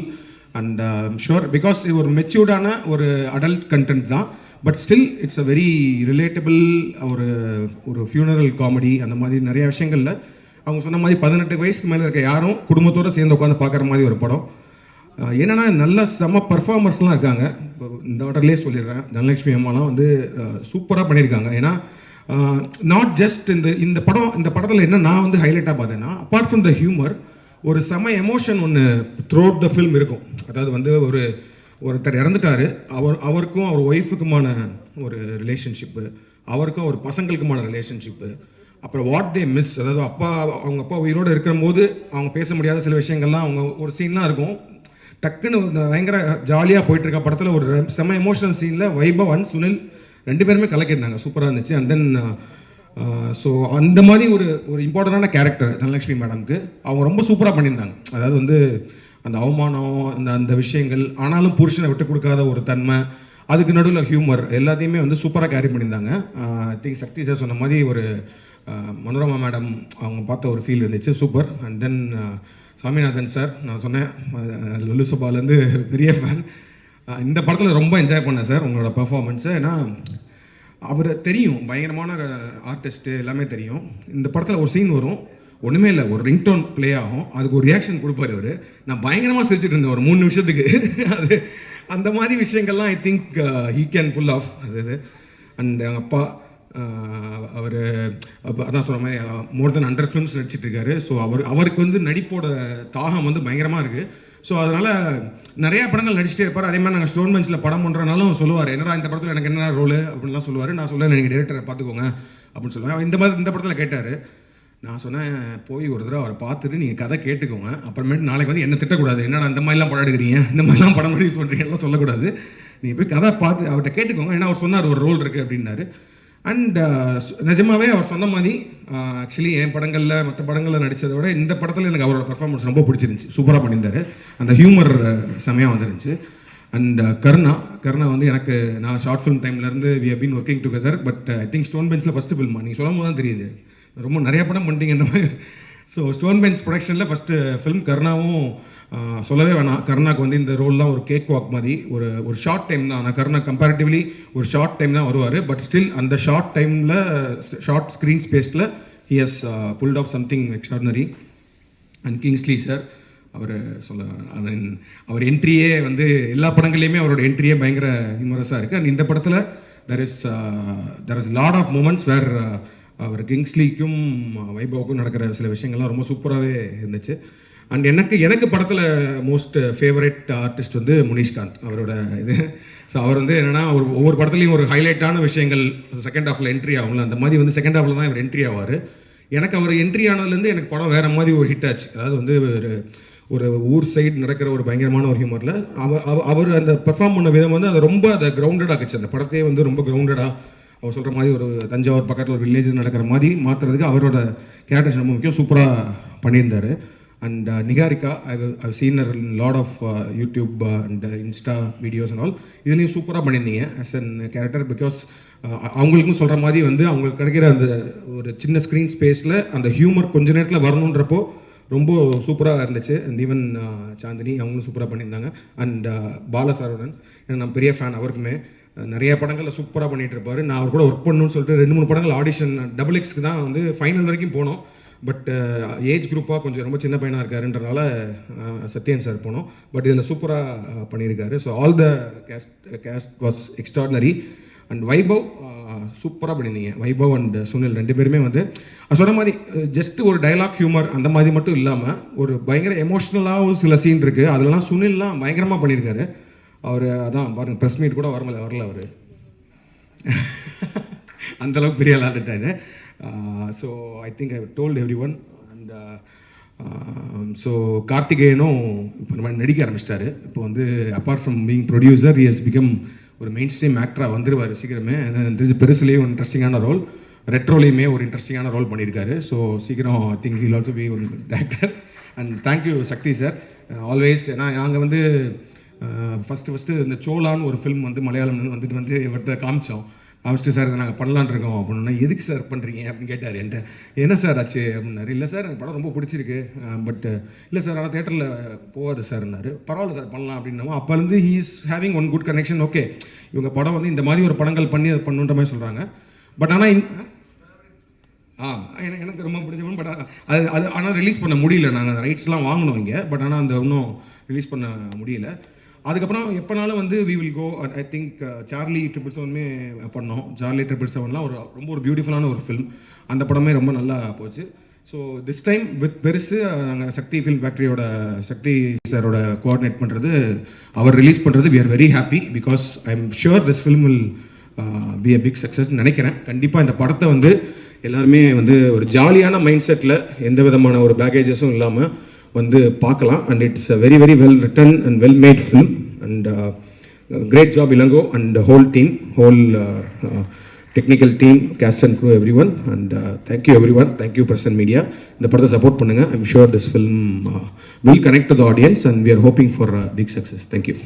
Speaker 10: and I'm sure because it was matured ஆன ஒரு adult content தான், but still it's a very relatable ஒரு funeral comedy. அந்த மாதிரி நிறைய விஷயங்கள்ல அவங்க சொன்ன மாதிரி 18 வயசுக்கு மேலே இருக்க யாரும் குடும்பத்தோடு சேர்ந்து உட்காந்து பார்க்குற மாதிரி ஒரு படம். என்னென்னா நல்ல செம பர்ஃபார்மர்ஸ்லாம் இருக்காங்க. இந்த ஆர்டர்லேயே சொல்லிடுறேன், தனலட்சுமி அம்மாலாம் வந்து சூப்பராக பண்ணியிருக்காங்க. ஏன்னா நாட் ஜஸ்ட் இந்த படத்தில் என்ன நான் வந்து ஹைலைட்டாக பார்த்தேன்னா, அப்பார்ட் ஃப்ரம் த ஹியூமர் ஒரு செம எமோஷன் ஒன்று த்ரூ அவுட் த ஃபில்ம் இருக்கும். அதாவது வந்து ஒருத்தர் இறந்துட்டார், அவருக்கும் அவர் ஒய்ஃபுக்குமான ஒரு ரிலேஷன்ஷிப்பு, அவருக்கும் ஒரு பசங்களுக்குமான ரிலேஷன்ஷிப்பு, அப்புறம் வாட் தே மிஸ், அதாவது அவங்க அப்பா உயிரோடு இருக்கிற போது அவங்க பேச முடியாத சில விஷயங்கள்லாம் அவங்க ஒரு சீன்லாம் இருக்கும். டக்குன்னு பயங்கர ஜாலியாக போயிட்டுருக்க படத்தில் ஒரு செம எமோஷனல் சீனில் வைபவ் அண்ட் சுனில் 2 பேருமே கலக்கிருந்தாங்க, சூப்பராக இருந்துச்சு. அண்ட் தென் ஸோ அந்த மாதிரி ஒரு இம்பார்ட்டண்டான கேரக்டர் தனலட்சுமி மேடம்க்கு அவங்க ரொம்ப சூப்பராக பண்ணியிருந்தாங்க. அதாவது வந்து அந்த அவமானம் அந்த விஷயங்கள், ஆனாலும் புருஷனை விட்டு கொடுக்காத ஒரு தன்மை, அதுக்கு நடுவில் ஹியூமர் எல்லாத்தையுமே வந்து சூப்பராக கேரி பண்ணியிருந்தாங்க. ஐ திங்க் சக்தி சார் சொன்ன மாதிரி ஒரு மனோரமா மேடம் அவங்க பார்த்த ஒரு ஃபீல் இருந்துச்சு, super. And then Saminathan sir, நான் சொன்னேன் லுலு சபாலேருந்து பெரிய ஃபேன். இந்த படத்தில் ரொம்ப என்ஜாய் பண்ணேன் சார் உங்களோட பெர்ஃபார்மன்ஸு. ஏன்னா அவர் தெரியும் பயங்கரமான ஆர்டிஸ்ட்டு எல்லாமே தெரியும். இந்த படத்தில் ஒரு சீன் வரும், ஒன்றுமே இல்லை, ஒரு ரிங்டோன் ப்ளே ஆகும், அதுக்கு ஒரு ரியாக்ஷன் கொடுப்பார் அவர். நான் பயங்கரமாக சிரிச்சிட்டு இருந்தேன் ஒரு 3 நிமிஷத்துக்கு. அது அந்த மாதிரி விஷயங்கள்லாம் I think he can pull off அது. அண்ட் எங்கள் அப்பா அவர் அதான் சொன்ன மாதிரி மோர் தென் 100 ஃபிலிம்ஸ் நடிச்சிட்டு இருக்காரு. ஸோ அவருக்கு வந்து நடிப்போட தாகம் வந்து பயங்கரமாக இருக்குது. ஸோ அதனால் நிறையா படங்கள் நடிச்சிட்டே இருப்பார். அதே மாதிரி நாங்கள் ஸ்டோன் பெஞ்சில் படம் பண்ணுறனாலும் சொல்லுவார், என்னடா இந்த படத்தில் எனக்கு என்ன ரோலு அப்படின்லாம் சொல்லுவார். நான் சொல்லுவேன் நீங்கள் டேரக்டரை பார்த்துக்கோங்க அப்படின்னு சொல்லுவேன். இந்த படத்தில் கேட்டார், நான் சொன்னேன் போய் ஒரு தடவை அவரை பார்த்துட்டு நீங்கள் கதை கேட்டுக்கோங்க, அப்புறமேட்டு நாளைக்கு வந்து என்ன திட்டக்கூடாது, என்னடா இந்த மாதிரிலாம் படம் எடுக்கிறீங்க, இந்த மாதிரிலாம் படம் ரிலீஸ் பண்ணுறீங்கலாம் சொல்லக்கூடாது, நீங்கள் போய் கதை பார்த்து அவர்கிட்ட கேட்டுக்கோங்க. ஏன்னா அவர் சொன்னார் ஒரு ரோல் இருக்குது அப்படின்னாரு. அண்ட் நிஜமாகவே அவர் சொன்ன மாதிரி ஆக்சுவலி என் படங்களில் மற்ற படங்களில் நடித்ததை விட இந்த படத்தில் எனக்கு அவரோட பர்ஃபார்மன்ஸ் ரொம்ப பிடிச்சிருந்துச்சி. சூப்பராக பண்ணியிருந்தார். அந்த ஹியூமர் செமையாக வந்துருந்துச்சு. அண்ட் கருணா வந்து எனக்கு நான் ஷார்ட் ஃபிலிம் டைம்லேருந்து we have been working together. But I think Stone பெஞ்சில் ஃபஸ்ட்டு ஃபில்மா நீங்கள் சொல்லும் போது தான் தெரியுது ரொம்ப நிறைய படம் பண்ணிட்டீங்கன்ற மாதிரி. ஸோ ஸ்டோன் பெஞ்ச் ப்ரொடக்ஷனில் ஃபஸ்ட்டு ஃபிலிம் கருணாவும் சொல்லவே வேணாம். கருணாக்கு வந்து இந்த ரோல்லாம் ஒரு கேக் வாக் மாதிரி ஒரு ஷார்ட் டைம் தான். ஆனால் கருணா கம்பேரிட்டிவ்லி ஒரு ஷார்ட் டைம் தான் வருவார். பட் ஸ்டில் அந்த ஷார்ட் டைமில் ஷார்ட் ஸ்க்ரீன் ஸ்பேஸில் he has pulled off something extraordinary. And Kingsley sir அவர் என்ட்ரியே வந்து எல்லா படங்கள்லையுமே அவரோட என்ட்ரியே பயங்கர ஹியூமரஸாக இருக்குது. அண்ட் இந்த படத்தில் there is lot of moments where அவர் கிங்ஸ்லிக்கும் வைபவுக்கும் நடக்கிற சில விஷயங்கள்லாம் ரொம்ப சூப்பராகவே இருந்துச்சு. அண்ட் எனக்கு படத்தில் மோஸ்ட் ஃபேவரட் ஆர்டிஸ்ட் வந்து முனிஷ்காந்த் அவரோட இது. ஸோ அவர் வந்து என்னென்னா ஒவ்வொரு படத்துலையும் ஒரு ஹைலைட்டான விஷயங்கள் செகண்ட் ஹாஃபில் என்ட்ரி ஆகும்ல, அந்த மாதிரி வந்து செகண்ட் ஹாஃபில் தான் இவர் என்ட்ரி ஆவார். எனக்கு அவர் என்ட்ரி ஆனதுலேருந்து எனக்கு படம் வேறு மாதிரி ஒரு ஹிட் ஆச்சு. அதாவது வந்து ஒரு ஊர் சைடு நடக்கிற ஒரு பயங்கரமான ஒரு ஹியூமரில் அவர் அந்த பெர்ஃபார்ம் பண்ண விதம் வந்து அதை ரொம்ப அதை கிரவுண்டடாக ஆக்குச்சு. அந்த படத்தையே வந்து ரொம்ப கிரவுண்டடாக அவர் சொல்கிற மாதிரி ஒரு தஞ்சாவூர் பக்கத்தில் ஒரு வில்லேஜ் நடக்கிற மாதிரி மாற்றுறதுக்கு அவரோட கேரக்டர்ஸ் ரொம்ப முக்கியம். சூப்பராக பண்ணியிருந்தார். And Niharika I seen lot of YouTube and Insta videos and all. இதுலேயும் சூப்பராக பண்ணியிருந்தீங்க ஆஸ் அன் கேரக்டர். பிகாஸ் அவங்களுக்கும் சொல்கிற மாதிரி வந்து அவங்களுக்கு கிடைக்கிற அந்த ஒரு சின்ன ஸ்க்ரீன் ஸ்பேஸில் அந்த ஹியூமர் கொஞ்ச நேரத்தில் வரணுன்றப்போ ரொம்ப சூப்பராக இருந்துச்சு. அண்ட் ஈவன் சாந்தினி அவங்களும் சூப்பராக பண்ணியிருந்தாங்க. அண்ட் பாலசரவணன் எனக்கு நான் பெரிய ஃபேன். அவருக்குமே நிறைய படங்களில் சூப்பராக பண்ணிகிட்டு இருப்பார். நான் அவர் கூட ஒர்க் பண்ணணும்னு சொல்லிட்டு 2-3 படங்கள் ஆடிஷன் XXக்கு தான் வந்து ஃபைனல் வரைக்கும் போனோம். பட் ஏஜ் குரூப்பாக கொஞ்சம் ரொம்ப சின்ன பையனாக இருக்காருன்றனால சத்யன் சார் போனோம். பட் இதில் சூப்பராக பண்ணியிருக்காரு. So all the cast was extraordinary. And Vaibhav சூப்பராக பண்ணியிருந்தீங்க. வைபவ் அண்ட் சுனில் 2 பேருமே வந்து சொன்ன மாதிரி ஜஸ்ட் ஒரு டைலாக் ஹியூமர் அந்த மாதிரி மட்டும் இல்லாமல் ஒரு பயங்கர எமோஷ்னலாகவும் சில சீன் இருக்குது. அதெல்லாம் சுனில்லாம் பயங்கரமாக பண்ணியிருக்காரு. அவர் அதான் பாருங்கள் ப்ரெஸ் மீட் கூட வரல அவர் அந்தளவுக்கு பெரிய விளாண்டுட்டாரு. So I think I told everyone. And so கார்த்திகேயனும் இப்போ நம்ம நடிக்க ஆரம்பிச்சிட்டாரு. இப்போ வந்து apart from being producer he has become ஒரு மெயின் ஸ்ட்ரீம் ஆக்டராக வந்துடுவார் சீக்கிரமே. பெருசுலேயே ஒரு இன்ட்ரெஸ்டிங்கான ரோல், ரெட்ரோலையுமே ஒரு இன்ட்ரெஸ்டிங்கான ரோல் பண்ணியிருக்காரு. ஸோ சீக்கிரம் I think he'll also be one actor. And thank you Sakthi sir always. ஏன்னா நாங்கள் வந்து ஃபஸ்ட்டு இந்த சோலான்னு ஒரு ஃபிலிம் வந்து மலையாளம்னு வந்துட்டு இவர்கிட்ட காமிச்சிட்டு சார் இதை நாங்கள் பண்ணலான் இருக்கோம் அப்படின்னா, எதுக்கு சார் பண்ணுறீங்க அப்படின்னு கேட்டார் என்கிட்ட. என்ன சார் ஆச்சு அப்படின்னாரு. இல்லை சார் எனக்கு படம் ரொம்ப பிடிச்சிருக்கு, பட் இல்லை சார் ஆனால் தேட்டரில் போகாது சார்னாரு. பரவாயில்ல சார் பண்ணலாம் அப்படின்னா அப்போலேருந்து he is having one good connection. Okay இவங்க படம் வந்து இந்த மாதிரி ஒரு படங்கள் பண்ணி அதை பண்ணுன்ற மாதிரி சொல்கிறாங்க. பட் ஆனால் எனக்கு ரொம்ப பிடிச்ச பட் அது ஆனால் ரிலீஸ் பண்ண முடியல. நாங்கள் அந்த ரைட்ஸ்லாம் வாங்கினோம் இங்கே. பட் ஆனால் அந்த இன்னும் ரிலீஸ் பண்ண முடியல. அதுக்கப்புறம் எப்போனாலும் வந்து we will go. I think Charlie 777 பண்ணோம். சார்லி 777லாம் ரொம்ப ஒரு பியூட்டிஃபுல்லான ஒரு ஃபில்ம். அந்த படமே ரொம்ப நல்லா போச்சு. ஸோ திஸ் டைம் வித் பெருசு நாங்கள் சக்தி ஃபிலிம் ஃபேக்ட்ரியோட சக்தி சாரோட கோஆர்டினேட் பண்ணுறது, அவர் ரிலீஸ் பண்ணுறது we are very happy. Because I am sure this film will be a big success நினைக்கிறேன். கண்டிப்பாக இந்த படத்தை வந்து எல்லாருமே வந்து ஒரு ஜாலியான மைண்ட் செட்டில் எந்த விதமான ஒரு பேக்கேஜஸும் இல்லாமல் வந்து பார்க்கலாம். And it's a very very well written and well made film. And great job Ilango and whole team, whole technical team, cast and crew, everyone. And thank you everyone. Thank you press and media. இந்த படத்தை support பண்ணுங்கள். I am sure this film will connect to the audience and we are hoping for big success. Thank you.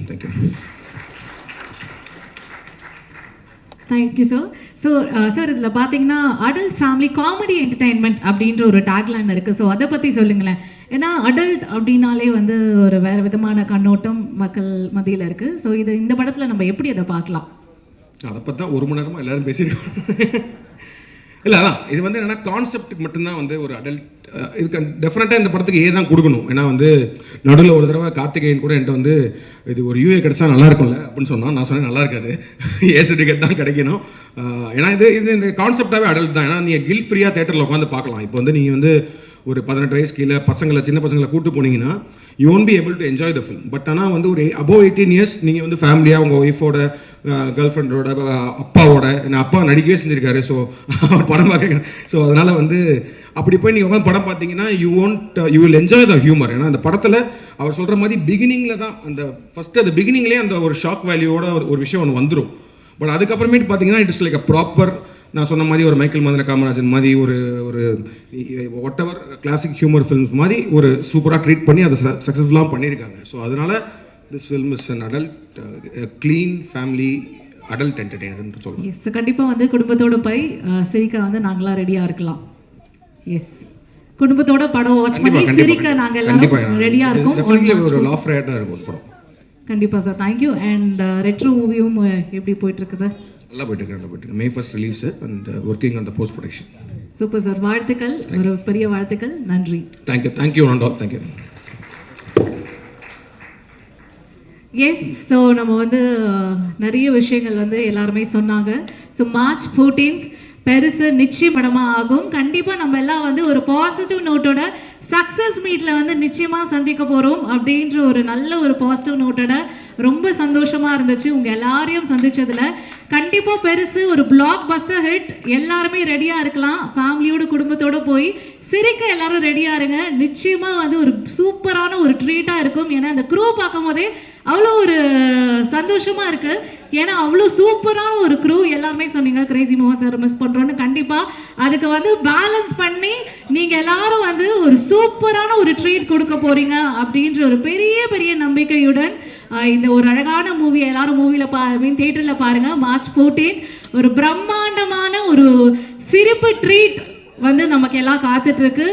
Speaker 5: Thank you sir. So sir இதில் பார்த்தீங்கன்னா adult family comedy entertainment அப்படின்ற ஒரு tagline இருக்குது. So அதை பற்றி சொல்லுங்களேன். ஏன்னா அடல்ட் அப்படின்னாலே வந்து ஒரு வேறு விதமான கண்ணோட்டம் மக்கள் மத்தியில் இருக்குது. ஸோ இந்த படத்தில் நம்ம எப்படி அதை பார்க்கலாம்?
Speaker 10: அதை பற்றி தான் 1 மணி நேரமாக எல்லோரும் பேசியிருக்கோம். இல்லை அதான் இது வந்து என்னென்னா கான்செப்டுக்கு மட்டும்தான் வந்து ஒரு அடல்ட் இதுக்கு டெஃபினட்டாக இந்த படத்துக்கு தான் கொடுக்கணும். ஏன்னா வந்து நடுவில் ஒரு தடவை கார்த்திகேயன் கூட என்கிட்ட வந்து இது ஒரு யூஏ கிடைச்சா நல்லா இருக்கும்ல அப்படின்னு சொன்னால், நான் சொன்னேன் நல்லா இருக்காது, ஏ சர்டிஃபிகேட் தான் கிடைக்கணும். ஏன்னா இது இந்த கான்செப்டாகவே அடல்ட் தான். ஏன்னா நீங்கள் கில் ஃப்ரீயாக தேட்டரில் உட்காந்து பார்க்கலாம். இப்போ வந்து நீங்கள் வந்து ஒரு 18 வயசு கீழே பசங்களை சின்ன பசங்களை கூட்டு போனீங்கன்னா you won't be able to enjoy the film. But ஆனால் வந்து ஒரு above 18 இயர்ஸ் நீங்கள் வந்து ஃபேமிலியாக உங்கள் ஒய்ஃபோட கேர்ள் ஃப்ரெண்டோட அப்பாவோட நான் அப்பா நடிக்கவே செஞ்சுருக்காரு, ஸோ படம் பார்க்க, ஸோ அதனால் வந்து அப்படி போய் நீங்கள் உட்காந்து படம் பார்த்தீங்கன்னா you will enjoy the humour. ஏன்னா அந்த படத்தில் அவர் சொல்கிற மாதிரி பிகினிங்கில் தான் அந்த ஃபஸ்ட்டு அந்த பிகினிங்லேயே அந்த ஒரு ஷாக் வேல்யூவோட ஒரு விஷயம் ஒன்று வந்துடும். பட் அதுக்கப்புறமேட்டு பார்த்தீங்கன்னா இட்ஸ் லைக் அ ப்ராப்பர், நான் சொன்ன மாதிரி ஒரு மைக்கேல் மதன காமராஜன் மாதிரி ஒரு what ever classic humour films மாதிரி ஒரு சூப்பராக ட்ரீட் பண்ணி அதை சக்ஸஸ்ஃபுல்லாக பண்ணியிருக்காங்க. ஸோ அதனால் this film is an adult clean family adult என்டர்டெயினர்னு சொல்லுவோம்.
Speaker 5: எஸ், கண்டிப்பாக வந்து குடும்பத்தோடு போய் சிரிக்க வந்து நாங்களாம் ரெடியாக இருக்கலாம். எஸ், குடும்பத்தோட படம் வாட்ச் பண்ணி சிரிக்க நாங்கள் எல்லாரும் ரெடியாக இருக்கோம்.
Speaker 10: ஒரு லாஃப் ரேட்டாக இருக்கும் படம்.
Speaker 5: கண்டிப்பாக சார், தேங்க்யூ. அண்ட் ரெட்ரோ மூவியும் எப்படி போயிட்டுருக்கு சார்?
Speaker 10: நல்லா போயிட்டு May 1st release and working on the post production.
Speaker 5: Super sir, வாழ்த்துக்கள், ஒரு பெரிய வாழ்த்துக்கள், நன்றி.
Speaker 10: தேங்க்யூ நண்டால், தேங்க்யூ.
Speaker 5: எஸ், ஸோ நம்ம வந்து நிறைய விஷயங்கள் வந்து எல்லாருமே சொன்னாங்க. ஸோ March 14th பெருசு நிச்சயம் படமாக ஆகும். கண்டிப்பாக நம்ம எல்லாம் வந்து ஒரு பாசிட்டிவ் நோட்டோட சக்ஸஸ் மீட்டில் வந்து நிச்சயமாக சந்திக்க போகிறோம் அப்படின்ற ஒரு நல்ல ஒரு பாசிட்டிவ் நோட்டோட ரொம்ப சந்தோஷமாக இருந்துச்சு உங்கள் எல்லாரையும் சந்தித்ததில். கண்டிப்பாக பெருசு ஒரு பிளாக் பஸ்டர் ஹிட், எல்லாருமே ரெடியாக இருக்கலாம். ஃபேமிலியோடு குடும்பத்தோடு போய் சிரிக்க எல்லாரும் ரெடியாக இருங்க. நிச்சயமாக வந்து ஒரு சூப்பரான ஒரு ட்ரீட்டாக இருக்கும். ஏன்னா அந்த க்ரூ பார்க்கும் போதே அவ்வளோ ஒரு சந்தோஷமாக இருக்குது. ஏன்னா அவ்வளோ சூப்பரான ஒரு க்ரூ. எல்லாருமே சொன்னீங்க கிரேசி மோகன் சார் மிஸ் பண்ணுறோன்னு. கண்டிப்பாக அதுக்கு வந்து பேலன்ஸ் பண்ணி நீங்கள் எல்லாரும் வந்து ஒரு சூப்பரான ஒரு ட்ரீட் கொடுக்க போகிறீங்க அப்படின்ற ஒரு பெரிய பெரிய நம்பிக்கையுடன் இந்த ஒரு அழகான மூவி எல்லாரும் மூவியில் தியேட்டரில் பாருங்கள். March 14th ஒரு பிரம்மாண்டமான ஒரு சிரிப்பு ட்ரீட் வந்து நமக்கு எல்லாம் காத்துட்ருக்கு.